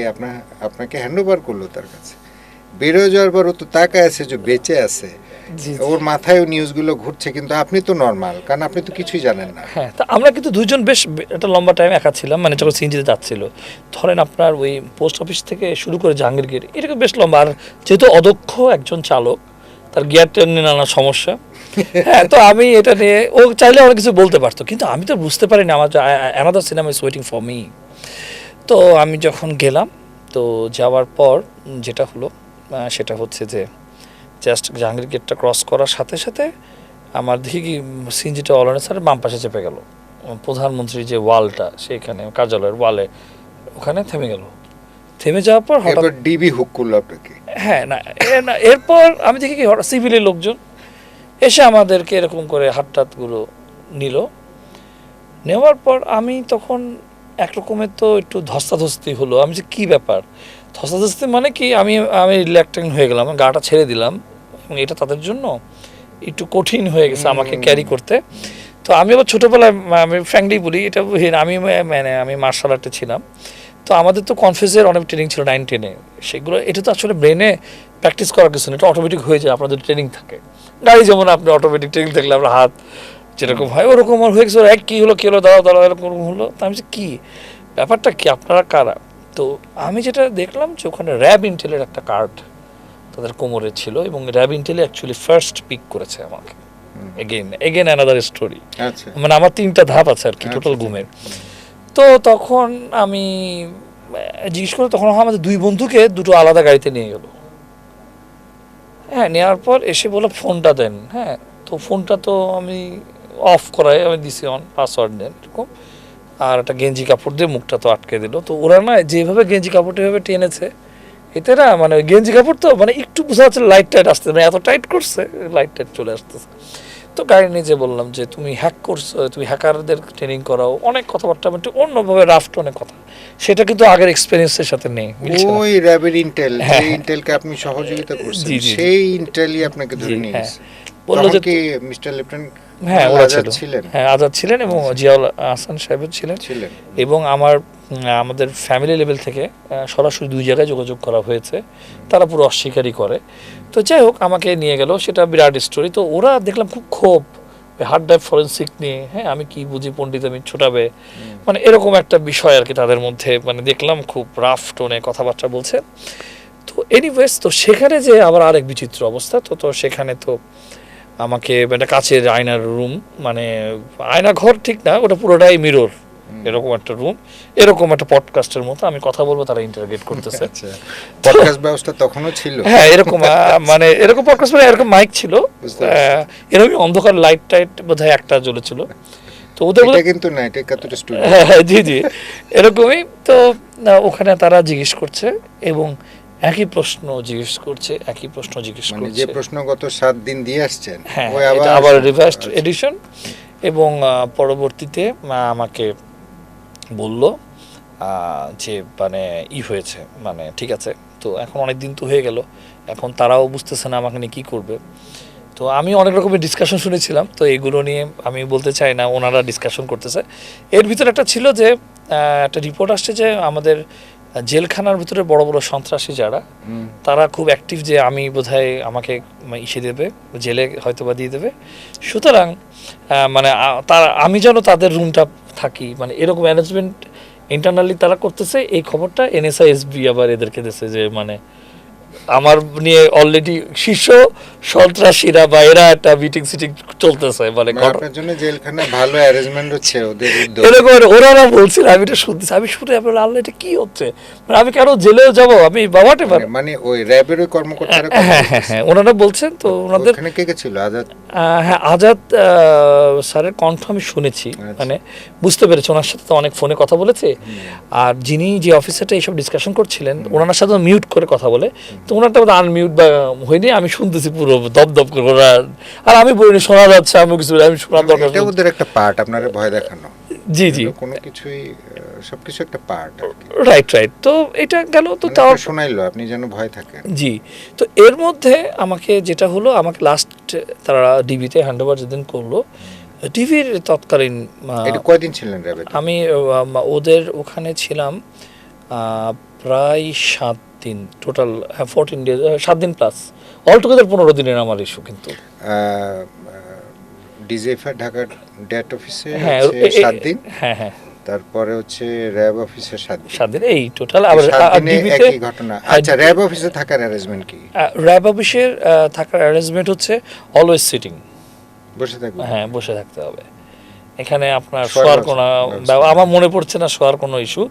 আপনাকে হ্যান্ড ওভার করলো তার কাছে, বেরোয় যাওয়ার পর ও তো তাকায় আছে যে বেঁচে আছে, জি ওর মাথায় নিউজগুলো ঘুরছে, কিন্তু আপনি তো নর্মাল, কারণ আপনি তো কিছুই জানেন না। হ্যাঁ, তা আমরা কিন্তু দুজন বেশ একটা লম্বা টাইম একা ছিলাম, মানে যখন সিএনজিতে যাচ্ছিল। ধরেন আপনার ওই পোস্ট অফিস থেকে শুরু করে জাহাঙ্গীর গেট, এটাকে বেশ লম্বা। আর যেহেতু অদক্ষ একজন চালক, তার গিয়ার টেন নিয়ে নানা সমস্যা। হ্যাঁ, তো আমি এটা নিয়ে, ও চাইলে অনেক কিছু বলতে পারতো, কিন্তু আমি তো বুঝতে পারিনি আমার another cinema is waiting for me. তো আমি যখন গেলাম, তো যাওয়ার পর যেটা হলো সেটা হচ্ছে যে জাস্ট জাহাঙ্গীর গেটটা ক্রস করার সাথে সাথে আমার দেখি কি সিএনজিটা অলরেডি স্যার বাম পাশে চেপে গেল। প্রধানমন্ত্রীর যে ওয়ালটা, সেইখানে কার্যালয়ের ওয়ালে ওখানে থেমে গেল। থেমে যাওয়ার পর হঠাৎ, এরপর ডিবি হুক করলো আপনাকে। হ্যাঁ না এরপর আমি দেখি কি হঠাৎ সিভিলের লোকজন এসে আমাদেরকে এরকম করে হাতটাতগুলো নিল। নেওয়ার পর আমি তখন একরকমের তো একটু ধস্তাধস্তি হলো, আমি যে কী ব্যাপার, ধস্তাধস্তি মানে কি, আমি আমি রিল্যাক্টেন্ট হয়ে গেলাম, গাটা ছেড়ে দিলাম, এবং এটা তাদের জন্য একটু কঠিন হয়ে গেছে আমাকে ক্যারি করতে। তো আমি আবার ছোটোবেলায়, আমি ফ্র্যাঙ্কলি বলি এটা, আমি মার্শাল আর্টে ছিলাম। তো আমাদের তো কনফিউজের অনেক ট্রেনিং ছিল 9-10-এ, সেগুলো এটা তো আসলে ব্রেনে প্র্যাকটিস করার কিছু না, এটা অটোমেটিক হয়ে যায়, আপনাদের ট্রেনিং থাকে। গাড়ি যেমন আপনি অটোমেটিক ট্রেনিং থাকলে আপনার হাত যেরকম হয় ওরকম আমার হয়ে গেছে। এক কী হলো দাঁড়াও এরকম হলো। তো আমি যে কী ব্যাপারটা, কি আপনারা কারা? তো আমি যেটা দেখলাম যে ওখানে র্যাব ইন্টেলের একটা কার্ড তাদের কোমরে ছিল, এবং র্যাব ইন্টেলে অ্যাকচুয়ালি ফার্স্ট পিক করেছে আমাকে। এগেন অ্যানাদার স্টোরি, আচ্ছা, মানে আমার 3টা ধাপ আছে আর কি টোটাল আচ্ছা। ঘুমের। তো তখন আমি জিজ্ঞেস করে, তখন আমাদের 2 বন্ধুকে দুটো আলাদা গাড়িতে নিয়ে গেল। হ্যাঁ, নেওয়ার পর এসে বললো ফোনটা দেন। হ্যাঁ, তো ফোনটা তো আমি অফ করাই আমি দিছি অন, পাসওয়ার্ড দেন এরকম, আর একটা গেঞ্জি কাপড় দিয়ে মুখটা তো আটকে দিল। তো ওরা না যেভাবে গেঞ্জি কাপড়টা এভাবে টেনেছে, এতে না মানে ওই গেঞ্জি কাপড় তো মানে একটু বোঝা যাচ্ছে লাইট টাইট আসতে, মানে এত টাইট করছে লাইট টাইট চলে আসতেছে। তো গাড়ি নিজে বললাম যে তুমি হ্যাক করছো, তুমি হ্যাকারদের ট্রেনিং করাও, অনেক কথাবার্তা, একটু অন্যভাবে রাফ টোনে কথা, সেটা কিন্তু আগের এক্সপিরিয়েন্সের সাথে নেই, মিলছে না। ওই র্যাবের ইন্টেল, হ্যাঁ, যে ইন্টেলকে আপনি সহযোগিতা করছেন, জি, জি, জি। সেই ইন্টেলই আপনাকে ধরে জি, নিয়ে হ্যাঁ। গেছে। বললো তখন যে কি মিস্টার লেফটেন্যান্ট হ্যাঁ ওরা আজাদ ছিল, ছিলেন? হ্যাঁ আজাদ ছিলেন, এবং জিয়াউল হাসান সাহেব ছিলেন। এবং আমাদের ফ্যামিলি লেভেল থেকে সরাসরি 2 জায়গায় যোগাযোগ করা হয়েছে, তারা পুরো অস্বীকারই করে। তো যাই হোক, আমাকে নিয়ে গেল, সেটা বিরাট স্টোরি। তো ওরা দেখলাম খুব ক্ষোভ, হার্ড ড্রাইভ ফরেন্সিক নিয়ে, হ্যাঁ আমি কি বুঝি পণ্ডিত আমি ছোটাবে, মানে এরকম একটা বিষয় আর কি তাদের মধ্যে, মানে দেখলাম খুব রাফ টোনে কথাবার্তা বলছে। তো এনিওয়েজ, তো সেখানে যে আবার আরেক বিচিত্র অবস্থা। তো সেখানে তো আমাকে একটা কাচের আয়নার রুম, মানে আয়না ঘর ঠিক না, ওটা পুরোটাই মিরর, এরকম একটা রুম, এরকম একটা পডকাস্টের মতো, আমি কথা বলবো, তারা ইন্টারগেট করতেছে। আচ্ছা, পডকাস্ট ব্যবস্থা তখনও ছিল? হ্যাঁ, এরকম মানে এরকম পডকাস্ট, মানে এরকম মাইক ছিল, বুঝতে পারছি। এরকম অন্ধকার লাইট টাইট বোধহয় একটা জ্বলেছিল। তো ওদের এটা কিন্তু না, এটা 71 স্টুডিও। হ্যাঁ, জি জি, এরকমই। তো ওখানে তারা জিজ্ঞেস করছে, এবং একই প্রশ্ন জিজ্ঞেস করছে, মানে যে প্রশ্ন গত 7 দিন দিয়ে আসছেন, হ্যাঁ, ওই এটা আবার রিভার্সড আচ্ছা। এডিশন। এবং পরবর্তীতে আমাকে বলল যে মানে হয়েছে, মানে ঠিক আছে। তো এখন অনেক দিন তো হয়ে গেল, এখন তারাও বুঝতেছে না আমাকে নিয়ে কী করবে। তো আমি অনেক রকমের ডিসকাশন শুনেছিলাম, তো এগুলো নিয়ে আমি বলতে চাই না, ওনারা ডিসকাশন করতেছে। এর ভিতরে একটা ছিল যে একটা রিপোর্ট আসছে যে আমাদের জেলখানার ভিতরে বড় বড় সন্ত্রাসী যারা, তারা খুব অ্যাক্টিভ, যে আমি বোধহয় আমাকে ইসে দেবে, জেলে হয়তো বা দিয়ে দেবে। সুতরাং মানে তারা, আমি যেন তাদের রুমটা থাকি, মানে এরকম আমার নিয়ে অলরেডি শীর্ষ সন্ত্রাসীরা বা এরা একটা মিটিং সিটিং চলতেছে, মানে আপনার জন্য জেলখানা ভালো অ্যারেঞ্জমেন্ট হচ্ছে ওদের উদ্যোগ। এরকম ওরা বলছিল, আমি এটা শুনতেছি, আমি শুনে আপনার আল্লাহ এটা কি হচ্ছে, মানে আমি কেন জেলেও যাবো, আমি বাবাটে পারি। মানে ওই র্যাবের ওই কর্মকর্তারা হ্যাঁ ওনারা বলছেন তো ওনাদের ওখানে কে কে ছিল? আজাদ? হ্যাঁ আজাদ স্যারের কণ্ঠ আমি শুনেছি, মানে বুঝতে পেরেছি, ওনার সাথে তো অনেক ফোনে কথা বলেছে। আর যিনি যে অফিসারটা এইসব ডিসকাশন করছিলেন ওনার সাথে মিউট করে কথা বলে, তো ওনারটা আনমিউট বা হয়নি, আমি শুনতেছি পুরো দপ করে ওরা, আর আমি বলিনি শোনা যাচ্ছে, আমি কিছু আমি শোনার দরকার। এটা ওদের একটা পার্ট, আপনারা ভয় দেখানো। জি জি, কোনো কিছুই সবকিছু একটা পার্ট। রাইট। তো এটা গেল, তো তাও শোনাইলো আপনি যেন ভয় থাকেন। জি, তো এর মধ্যে আমাকে যেটা হলো, আমাকে লাস্ট তারা ডিবিতে হ্যান্ডওভার যেদিন করলো, টিভির তৎকালীন এটা কয়দিন ছিলেন র্যাবে? আমি ওদের ওখানে ছিলাম প্রায় 7 দিন, টোটাল 14 ডেজ, 7 দিন প্লাস, অলটুগেদার 15 দিনের আমার ইস্যু। কিন্তু ডিজিএফআই ঢাকার ডেট অফিসে হ্যাঁ 7 দিন, হ্যাঁ তারপরে হচ্ছে র্যাব অফিসে 7 দিন, এই টোটাল। আবার ডিবিতে একই ঘটনা। আচ্ছা, র্যাব অফিসে থাকার অ্যারেঞ্জমেন্ট কি? র্যাব অফিসের থাকার অ্যারেঞ্জমেন্ট হচ্ছে অলওয়েজ সিটিং, বসে থাকবে। হ্যাঁ বসে থাকতে হবে, এখানে আপনার শোয়ার কোনো, আমার মনে পড়ছে না শোয়ার কোনো ইস্যু।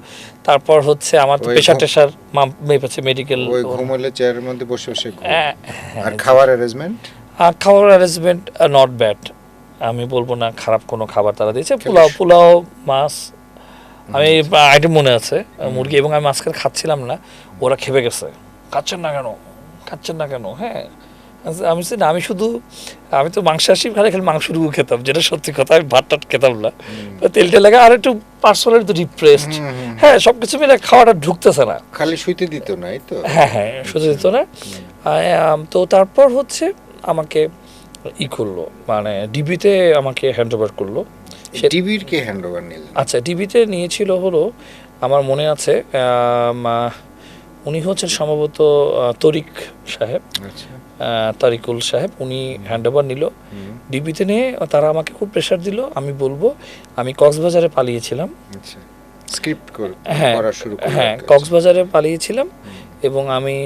তারপর হচ্ছে আমার তো প্রেশার টেশার মেপেছে মেডিকেল, ওই ঘুমোলে চেয়ারের মধ্যে বসে বসে। আর খাওয়ার অ্যারেঞ্জমেন্ট? খাওয়ার অ্যারেঞ্জমেন্ট নট ব্যাড, আমি বলবো না খারাপ কোনো খাবার তারা দিয়েছে। পোলাও মাছ, আমি আইটেম মনে আছে, মুরগি, এবং আমি মাঝখানে খাচ্ছিলাম না, ওরা খেপে গেছে, খাচ্ছেন না কেন। হ্যাঁ আমি না, আমি তো মাংস আসি খালি মাংসটুকু খেতাম, যেটা সত্যি কথা, আমি ভাত টাট খেতাম না, তেলটা লাগে, আর একটু পার্সোনালি তো ডিপ্রেসড, হ্যাঁ সবকিছু মিলে খাওয়াটা ঢুকতেছে না। খালি শুইতে দিত না, এই তো? হ্যাঁ শুতে দিত না। তো তারপর হচ্ছে আমাকে করলো, মানে ডিবিতে আমাকে হ্যান্ড ওভার করলো। ডিবির কে হ্যান্ড ওভার নিল? আচ্ছা, ডিবিতে নিয়েছিল হলো, আমার মনে আছে উনি হচ্ছেন সম্ভবত তরিক সাহেব, তারিকুল সাহেব, উনি হ্যান্ড ওভার নিল ডিবিতে নিয়ে। তারা আমাকে খুব প্রেশার দিল, আমি বলবো আমি কক্সবাজারে পালিয়েছিলাম। স্ক্রিপ্ট করা শুরু করলাম, হ্যাঁ কক্সবাজারে পালিয়েছিলাম, এবং আমি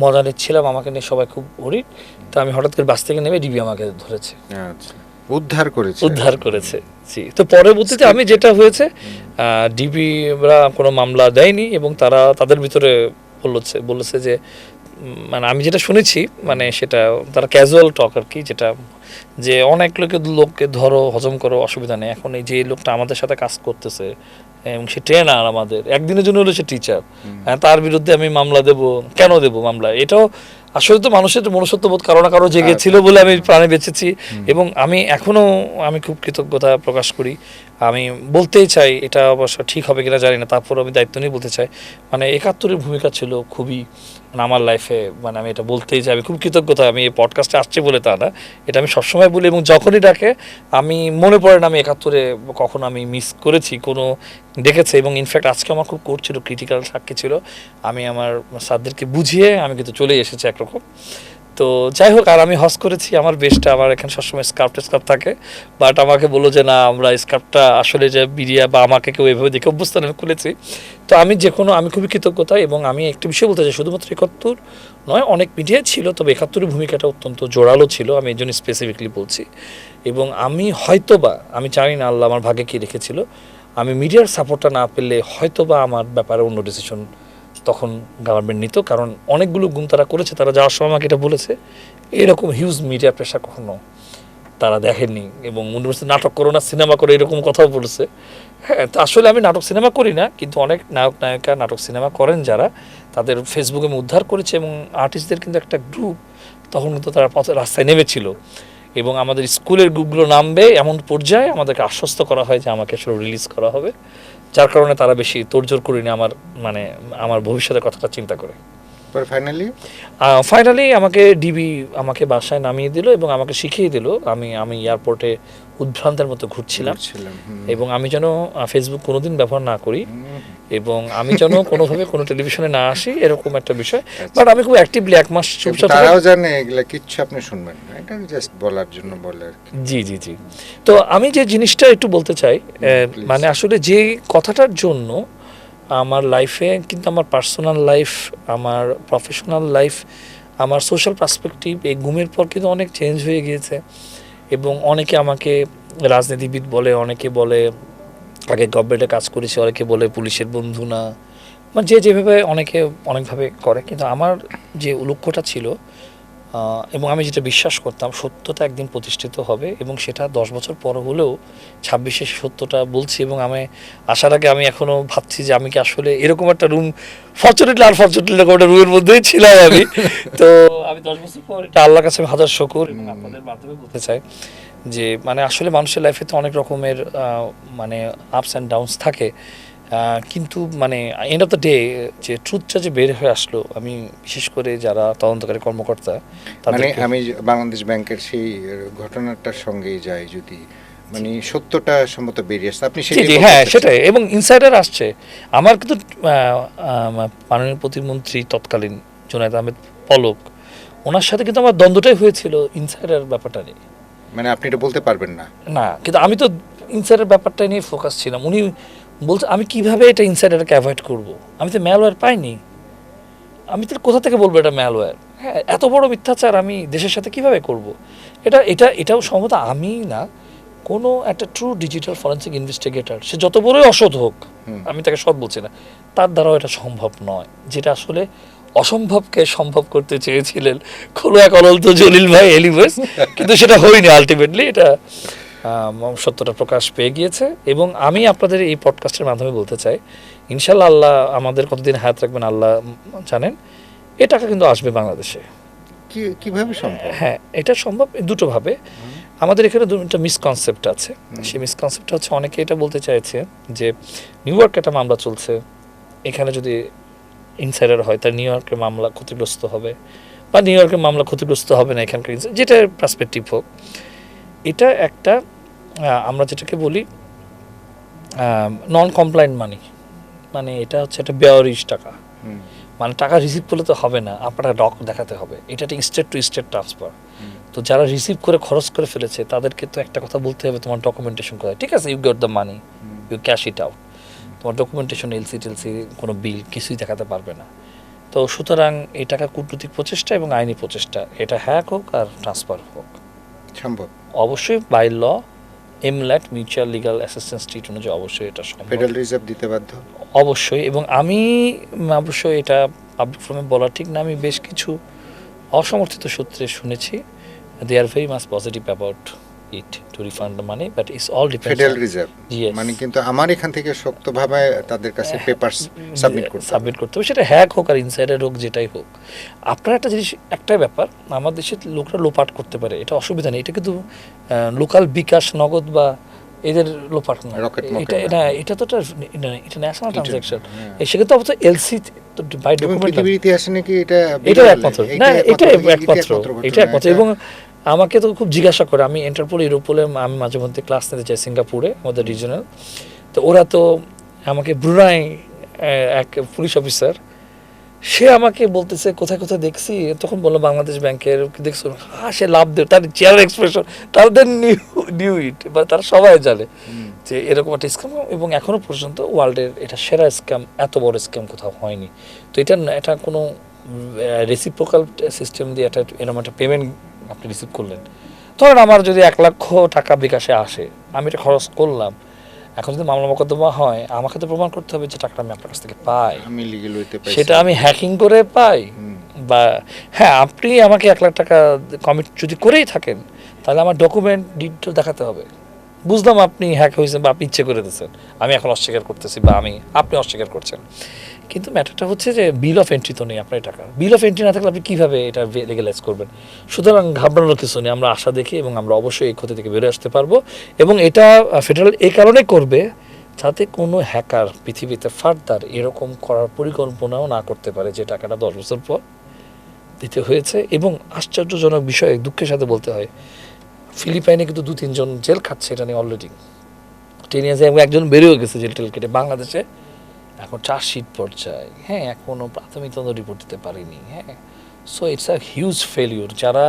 মজা নিচ্ছিলাম, আমাকে নিয়ে সবাই খুব ওরিড। তো আমি হঠাৎ করে বাস থেকে নেমে ডিবি আমাকে ধরেছে, উদ্ধার করেছে। জি, তো পরবর্তীতে আমি যেটা হয়েছে, ডিবিরা কোনো মামলা দেয়নি, এবং তারা তাদের ভিতরে বলেছে যে, মানে আমি যেটা শুনেছি, মানে সেটা তারা ক্যাজুয়াল টক আর কি, যেটা যে অনেক লোককে ধরো হজম করো, অসুবিধা নেই। এখন এই যে লোকটা আমাদের সাথে কাজ করতেছে এবং সে ট্রেনার, আমাদের একদিনের জন্য হলো সে টিচার, তার বিরুদ্ধে আমি মামলা কেন দেব মামলা? এটাও আসলে তো মানুষের মনুষ্যত্ববোধ কারো না কারো জেগেছিল বলে আমি প্রাণে বেঁচেছি, এবং আমি খুব কৃতজ্ঞতা প্রকাশ করি। আমি বলতেই চাই, এটা অবশ্য ঠিক হবে কিনা জানি না, তারপর আমি দায়িত্ব নিয়ে বলতে চাই, মানে 71-এর ভূমিকা ছিল খুবই, মানে আমার লাইফে, মানে আমি এটা বলতেই চাই, আমি খুব কৃতজ্ঞতা। আমি এই পডকাস্টে আসছি বলে তা না, এটা আমি সবসময় বলি, এবং যখনই ডাকে আমি মনে পড়ে না আমি 71-এ কখন আমি মিস করেছি কোনো দেখেছে। এবং ইনফ্যাক্ট আজকে আমার খুব কোর্ট ছিল, ক্রিটিক্যাল সাক্ষী ছিল, আমি আমার স্যারদেরকে বুঝিয়ে আমি কিন্তু চলে এসেছি একরকম। তো যাই হোক, আর আমি হজ করেছি, আমার বেস্টটা, আমার এখানে সবসময় স্কার্ফ থাকে, বাট আমাকে বললো যে না, আমরা স্কার্ফটা আসলে যে বিরিয়া বা আমাকে কেউ এভাবে দেখে অভ্যস্ত আমি খুলেছি। তো আমি আমি খুবই কৃতজ্ঞতা। এবং আমি একটা বিষয় বলতে চাই, শুধুমাত্র 71 নয়, অনেক মিডিয়া ছিল, তবে 71-এর ভূমিকাটা অত্যন্ত জোরালো ছিল, আমি এই জন্য স্পেসিফিকলি বলছি। এবং আমি আমি জানি না আল্লাহ আমার ভাগ্যে কী রেখেছিল, আমি মিডিয়ার সাপোর্টটা না পেলে হয়তোবা আমার ব্যাপারে অন্য ডিসিশন তখন গভর্নমেন্ট নিত, কারণ অনেকগুলো গুণ তারা করেছে, তারা যাওয়ার সময় আমাকে এটা বলেছে, এরকম হিউজ মিডিয়া প্রেশার কখনো তারা দেখেননি, এবং নাটক করো না, সিনেমা করে, এরকম কথাও বলেছে। হ্যাঁ, তো আসলে আমি নাটক সিনেমা করি না, কিন্তু অনেক নায়ক নায়িকা নাটক সিনেমা করেন যারা, তাদের ফেসবুকে আমি উদ্ধার করেছে, এবং আর্টিস্টদের কিন্তু একটা গ্রুপ তখন কিন্তু তারা রাস্তায় নেমেছিল, এবং আমাদের স্কুলের গ্রুপগুলো নামবে এমন পর্যায়ে আমাদেরকে আশ্বস্ত করা হয় যে আমাকে আসলে রিলিজ করা হবে, যার কারণে তারা বেশি তোড়জোড় করিনি আমার ভবিষ্যতের কথাটা চিন্তা করে। ফাইনালি আমাকে ডিবি আমাকে বাসায় নামিয়ে দিল এবং আমাকে শিখিয়ে দিল। আমি এয়ারপোর্টে উদ্ভ্রান্তের মতো ঘুরছিলাম, এবং আমি যেন ফেসবুক কোনোদিন ব্যবহার না করি, এবং আমি যেন কোনোভাবে কোনো টেলিভিশনে না আসি, এরকম একটা বিষয়। বাট আমি খুব অ্যাক্টিভলি 1 মাস চুপচাপ, তারাও জানে এগুলা কিচ্ছু আপনি শুনবেন না, এটা জাস্ট বলার জন্য বলে আর কি। জি। তো আমি যে জিনিসটা একটু বলতে চাই, মানে আসলে যে কথাটার জন্য আমার লাইফে কিন্তু আমার পার্সোনাল লাইফ, আমার প্রফেশনাল লাইফ, আমার সোশ্যাল পার্সপেক্টিভ এই গুমের পর কিন্তু অনেক চেঞ্জ হয়ে গিয়েছে। এবং অনেকে আমাকে রাজনীতিবিদ বলে, অনেকে বলে আগে গভর্নমেন্টে কাজ করেছে, অনেকে বলে পুলিশের বন্ধু না, মানে যে যেভাবে অনেকে অনেকভাবে করে। কিন্তু আমার যে লক্ষ্যটা ছিল এবং আমি যেটা বিশ্বাস করতাম, সত্যতা একদিন প্রতিষ্ঠিত হবে এবং সেটা 10 বছর পর হলেও 26-এ সত্যটা বলছি। এবং আমি আসার আগে আমি এখনও ভাবছি যে আমি কি আসলে এরকম একটা রুম, ফর্চুনেটলি এরকম একটা রুমের মধ্যেই ছিলাম আমি। তো আমি 10 বছর পর এটা আল্লাহর কাছে হাজার শুকর এবং আপনাদের মাধ্যমে বলতে চাই যে মানে আসলে মানুষের লাইফে তো অনেক রকমের মানে আপস অ্যান্ড ডাউনস থাকে, কিন্তু মানে এন্ড অফ দ্য ডে যে ট্রুথটা যে বের হয়ে আসলো, আমি বিশেষ করে যারা তদন্তকারী কর্মকর্তা মানে তাদের আমি বাংলাদেশ ব্যাংকের সেই ঘটনাটার সঙ্গেই যাই, যদি মানে সত্যটা সম্মত বেরিয়ে আসছে আপনি জি জি হ্যাঁ সেটাই। এবং ইনসাইডার আসছে আমার কিন্তু মাননীয় প্রতিমন্ত্রী তৎকালীন জুনায়েদ আহমেদ পলক, ওনার সাথে কিন্তু আমার দ্বন্দ্বটাই হয়েছিল ইনসাইডার ব্যাপারটা নিয়ে। মানে আপনি এটা বলতে পারবেন না? না, কিন্তু আমি তো ইনসাইডার ব্যাপারটা নিয়ে ফোকাস ছিলাম। উনি বলছে আমি কিভাবে এটা ইনসাইডারকে অ্যাভয়েড করব, আমি তো ম্যালওয়্যার পাইনি, আমি তো কোথা থেকে বলবো এটা ম্যালওয়্যার। হ্যাঁ, এত বড় মিথ্যাচার আমি দেশের সাথে কিভাবে করব? এটাও সম্ভবত আমি না, কোনো একটা ট্রু ডিজিটাল ফরেন্সিক ইনভেস্টিগেটর, সে যত বড়ই অসৎ হোক, আমি তাকে সৎ বলছি না, তার দ্বারাও এটা সম্ভব নয়। যেটা আসলে অসম্ভবকে সম্ভব করতে চেয়েছিলেন কোনো এক অনন্ত জলিল ভাই এলিভেস, কিন্তু সেটা হয়নি আলটিমেটলি। এটা সত্যটা প্রকাশ পেয়ে গিয়েছে। এবং আমি আপনাদের এই পডকাস্টের মাধ্যমে বলতে চাই, ইনশাল্লাহ আল্লাহ আমাদের কতদিন হায়াত রাখবেন আল্লাহ জানেন, এ টাকা কিন্তু আসবে বাংলাদেশে। কিভাবে সম্ভব? হ্যাঁ, এটা সম্ভব দুটোভাবে। আমাদের এখানে দুটো মিসকনসেপ্ট আছে। সেই মিসকনসেপ্টটা হচ্ছে, অনেকে এটা বলতে চাইছে যে নিউ ইয়র্কে একটা মামলা চলছে, এখানে যদি ইনসাইডার হয় তার নিউ ইয়র্কের মামলা ক্ষতিগ্রস্ত হবে, বা নিউ ইয়র্কের মামলা ক্ষতিগ্রস্ত হবে না এখানকার যেটা পার্সপেক্টিভ হোক। এটা একটা আমরা যেটাকে বলি নন কমপ্লায়েন্ট মানি, মানে এটা হচ্ছে একটা বেয়ারিশ টাকা, মানে টাকা রিসিভ করলে তো হবে না, আপনার ডক দেখাতে হবে। এটা একটা স্টেট টু স্টেট ট্রান্সফার। তো যারা রিসিভ করে খরচ করে ফেলেছে তাদেরকে তো একটা কথা বলতে হবে, তোমার ডকুমেন্টেশন কোথায়? ঠিক আছে, you got the money, you cash it out, তোমার ডকুমেন্টেশন এলসি টেলসি কোনো বিল কিছুই দেখাতে পারবে না। তো সুতরাং এই টাকা কূটনৈতিক প্রচেষ্টা এবং আইনি প্রচেষ্টা, এটা হ্যাক হোক আর ট্রান্সফার হোক, সম্ভব অবশ্যই by law MLAT mutual legal assistance treaty অনুযায়ী অবশ্যই এটা সম্ভব, ফেডারেল রিজার্ভ দিতে বাধ্য অবশ্যই। এবং আমি অবশ্যই এটা পাবলিক ফোরামে বলা ঠিক না, আমি বেশ কিছু অসমর্থিত সূত্রে শুনেছি, they are very much positive about it to refund the money, but it's all depends federal reserve মানে, কিন্তু আমার এখান থেকে শক্তভাবে তাদের কাছে পেপারস সাবমিট করতে হবে, সেটা হ্যাক হোক আর ইনসাইডার হোক, যেটাই হোক। আপনার একটা জিনিস, একটাই ব্যাপার, আমার দেশের লোকরা লোপাট করতে পারে, এটা অসুবিধা নেই, এটা কিন্তু লোকাল বিকাশ নগদ বা এদের লোপাট না, এটা তো এটা ন্যাশনাল ট্রানজাকশন। সেক্ষেত্রে অবশ্য এলসি বাই ডকুমেন্ট ইতিহাসে নাকি এটা একমাত্র না, এটা একমাত্র। এবং আমাকে তো খুব জিজ্ঞাসা করে, আমি ইন্টারপোল ইউরোপোলে আমি মাঝে মধ্যে ক্লাস নিতে চাই সিঙ্গাপুরে, আমাদের রিজনাল, তো ওরা তো আমাকে ব্রুনাই এক পুলিশ অফিসার, সে আমাকে বলতেছে কোথায় কোথায় দেখছি, তখন বললো বাংলাদেশ ব্যাংকের দেখছো, সে লাভ দেয়, তার চেয়ার এক্সপ্রেশন, তাদের নিউ ইট, বা তারা সবাই জানে যে এরকম একটা স্ক্যাম। এবং এখনো পর্যন্ত ওয়ার্ল্ডের এটা সেরা স্ক্যাম, এত বড় স্ক্যাম কোথাও হয়নি। তো এটা কোনো রেসিপ্রোকাল সিস্টেম দিয়ে এরকম একটা পেমেন্ট আপনি রিসিভ করলেন, ধরেন আমার যদি 1 লক্ষ টাকা বিকাশে আসে, আমি এটা খরচ করলাম, এখন যদি মামলা মোকদ্দমা হয়, আমাকে তো প্রমাণ করতে হবে যে টাকাটা আমি আপনার কাছ থেকে পাই, সেটা আমি হ্যাকিং করে পাই, বা হ্যাঁ আপনি আমাকে 1 লাখ টাকা কমিট যদি করেই থাকেন, তাহলে আমার ডকুমেন্ট ডিটেল দেখাতে হবে। বুঝলাম আপনি হ্যাক হয়েছেন বা আপনি ইচ্ছে করে দিচ্ছেন, আমি এখন অস্বীকার করতেছি বা আপনি অস্বীকার করছেন, কিন্তু ম্যাটারটা হচ্ছে যে বিল অফ এন্ট্রি তো নেই আপনার টাকা। বিল অফ এন্ট্রি না থাকলে আপনি কীভাবে এটা লেগালাইজ করবেন? সুতরাং ঘাবড়ানোর কিছু নেই, আমরা আশা দেখি এবং আমরা অবশ্যই এই ক্ষতি থেকে বেরোয় আসতে পারবো। এবং এটা ফেডারেল এই কারণে করবে যাতে কোনো হ্যাকার পৃথিবীতে ফার্দার এরকম করার পরিকল্পনাও না করতে পারে, যে টাকাটা 10 বছর পর দিতে হয়েছে। এবং আশ্চর্যজনক বিষয়ে দুঃখের সাথে বলতে হয়, ফিলিপাইনে কিন্তু 2-3 জন জেল খাচ্ছে এটা নিয়ে অলরেডি, 10 ইয়ার্সে, এবং একজন বেরিয়েও গেছে জেল টেল কেটে। বাংলাদেশে এখন চার্জশিট পর্যায়ে, হ্যাঁ, এখনও প্রাথমিক তদন্ত রিপোর্ট দিতে পারিনি। হ্যাঁ, so it's a huge failure. যারা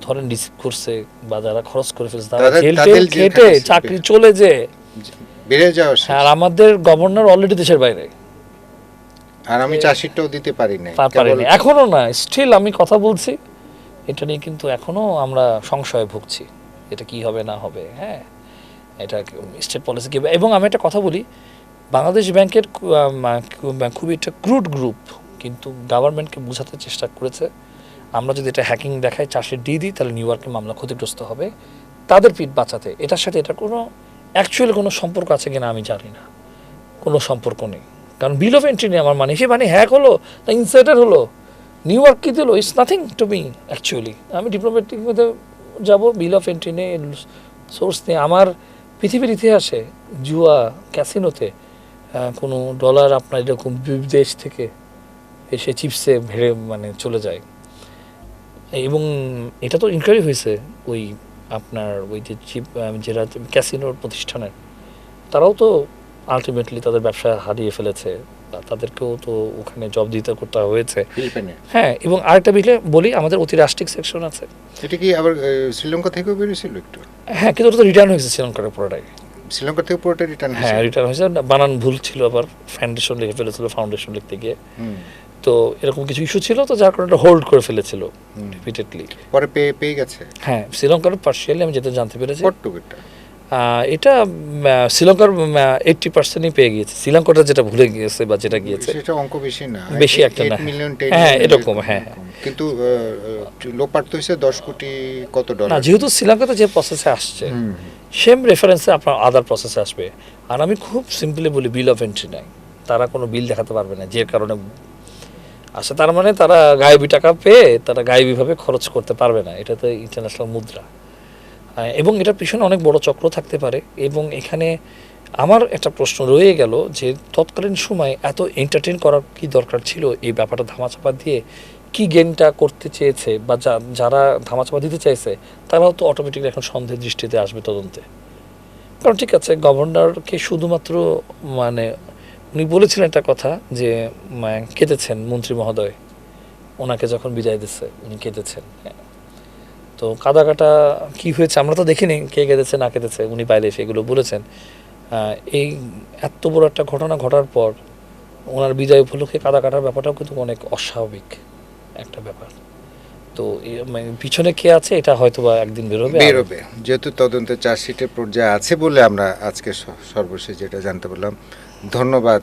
ধরেন রিসিভ করছে বা যারা খরচ করে ফেলছে, তারা জেল খেটে চাকরি চলে যে বেড়ে যাওয়া, আর আমাদের গভর্নর অলরেডি দেশের বাইরে, আর আমি চাষিটাও দিতে পারি না, পারিনি এখনো না, স্টিল আমি কথা বলছি এটা নিয়ে, কিন্তু এখনো আমরা সংশয়ে ভুগছি এটা কি হবে না হবে। হ্যাঁ, এটা স্টেট পলিসি কি, এবং আমি একটা কথা বলি, বাংলাদেশ ব্যাংকের খুবই একটা ক্রুড গ্রুপ, কিন্তু গভর্নমেন্টকে বোঝাতে চেষ্টা করেছে আমরা যদি এটা হ্যাকিং দেখাই চাষের দিয়ে দিই তাহলে নিউ ইয়র্কের মামলা ক্ষতিগ্রস্ত হবে, তাদের পিঠ বাঁচাতে। এটার সাথে এটা কোনো অ্যাকচুয়ালি কোনো সম্পর্ক আছে কিনা আমি জানি না, কোনো সম্পর্ক নেই। কারণ বিল অফ এন্ট্রি নেই আমার, মানে সে মানে হ্যাক হলো না ইনসাইডার হলো, নিউ ইয়র্ক কী দিল, it's nothing to me actually. আমি ডিপ্লোম্যাটিক মধ্যে যাবো, বিল অফ এন্ট্রি নেই, সোর্স নেই। আমার পৃথিবীর ইতিহাসে জুয়া ক্যাসিনোতে কোনো ডলার আপনার এরকম বিদেশ থেকে এসে চিপসে ভেড়ে মানে চলে যায়, এবং এটা তো ইনকোয়ারি হয়েছে ওই আপনার ওই যে চিপ যারা ক্যাসিনোর প্রতিষ্ঠানের, তারাও তো আলটিমেটলি তাদের ব্যবসা হারিয়ে ফেলেছে, বা তাদেরকেও তো ওখানে জব দিতে করতে হয়েছে ফিলিপাইনে। হ্যাঁ, এবং আরেকটা বিষয় বলি, আমাদের অতি রাষ্ট্রিক সেকশন আছে। এটা কি আবার শ্রীলঙ্কা থেকেও বেরিয়েছিল একটু? হ্যাঁ, কিন্তু ওটা তো রিটার্ন হয়েছে শ্রীলঙ্কার পুরোটাই। শ্রীলঙ্কা থেকে পুরোটা রিটার্ন? হ্যাঁ, রিটার্ন হয়েছে, বানান ভুল ছিল, আবার ফাউন্ডেশন লিখে ফেলেছিল ফাউন্ডেশন লিখতে গিয়ে, তো এরকম কিছু ইস্যু ছিল, তো যার কারণে হোল্ড করে ফেলেছিল রিপিটেডলি। পরে পেয়ে গেছে? হ্যাঁ, শ্রীলঙ্কার পার্শিয়ালি আমি যেটা জানতে পেরেছি এটা শ্রীলঙ্কার 80%ই পেয়ে গিয়েছে, শ্রীলঙ্কাটা যেটা ভুলে গিয়েছে বা যেটা গিয়েছে সেটা অঙ্ক বেশি না, বেশি একটা না, 8 মিলিয়ন 10 হ্যাঁ মিলিয়ন এরকম, হ্যাঁ হ্যাঁ। কিন্তু লোপাট তো হয়েছে 10 কোটি কত ডলার। না, যেহেতু শ্রীলঙ্কাতে যে প্রসেসে আসছে সেম রেফারেন্সে আপনার আদার প্রসেসে আসবে। আর আমি খুব সিম্পলি বলি, বিল অফ এন্ট্রি নাই, তারা কোনো বিল দেখাতে পারবে না, যে কারণে আসে তার মানে তারা গায়েবী টাকা পেয়ে তারা গায়েবীভাবে খরচ করতে পারবে না, এটা তো ইন্টারন্যাশনাল মুদ্রা, এবং এটার পিছনে অনেক বড় চক্র থাকতে পারে। এবং এখানে আমার একটা প্রশ্ন রয়ে গেল যে তৎকালীন সময় এত এন্টারটেইন করার কি দরকার ছিল, এই ব্যাপারটা ধামাচাপা দিয়ে কি গেমটা করতে চেয়েছে, বা যারা ধামাচাপা দিতে চাইছে তারাও তো অটোমেটিকলি এখন সন্দেহের দৃষ্টিতে আসবে তদন্তে। কারণ ঠিক আছে, গভর্নরকে শুধুমাত্র মানে উনি বলেছিলেন একটা কথা যে কেঁদেছেন মন্ত্রী মহোদয়, ওনাকে যখন বিদায় দিচ্ছে উনি কেঁদেছেন। তো কাদা কাটা কী হয়েছে আমরা তো দেখিনি, কে কেঁদেছে না কেঁদেছে, উনি বাইরে এসে এগুলো বলেছেন। এই এত বড় একটা ঘটনা ঘটার পর ওনার বিদায় উপলক্ষে কাদা কাটার ব্যাপারটাও কিন্তু অনেক অস্বাভাবিক একটা ব্যাপার। তো পিছনে কে আছে এটা হয়তো বা একদিন বেরোবে। যেহেতু তদন্তের চার্জশিটের পর্যায়ে আছে বলে আমরা আজকে সর্বশেষ যেটা জানতে পারলাম। ধন্যবাদ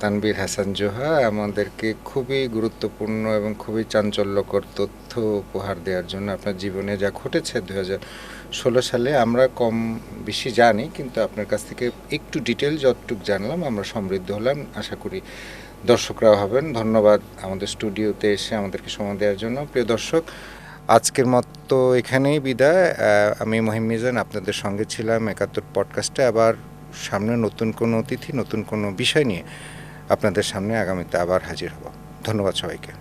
তানভীর হাসান জোহা, আমাদেরকে খুবই গুরুত্বপূর্ণ এবং খুবই চাঞ্চল্যকর তথ্য উপহার দেওয়ার জন্য। আপনার জীবনে যা ঘটেছে 2016 সালে আমরা কম বেশি জানি, কিন্তু আপনার কাছ থেকে একটু ডিটেল যতটুকু জানলাম আমরা সমৃদ্ধ হলাম, আশা করি দর্শকরাও হবেন। ধন্যবাদ আমাদের স্টুডিওতে এসে আমাদেরকে সময় দেওয়ার জন্য। প্রিয় দর্শক, আজকের মতো এখানেই বিদায়। আমি মহিম মিজান আপনাদের সঙ্গে ছিলাম 71 পডকাস্টে। আবার সামনে নতুন কোনো অতিথি নতুন কোনো বিষয় নিয়ে আপনাদের সামনে আগামীতে আবার হাজির হব। ধন্যবাদ সবাইকে।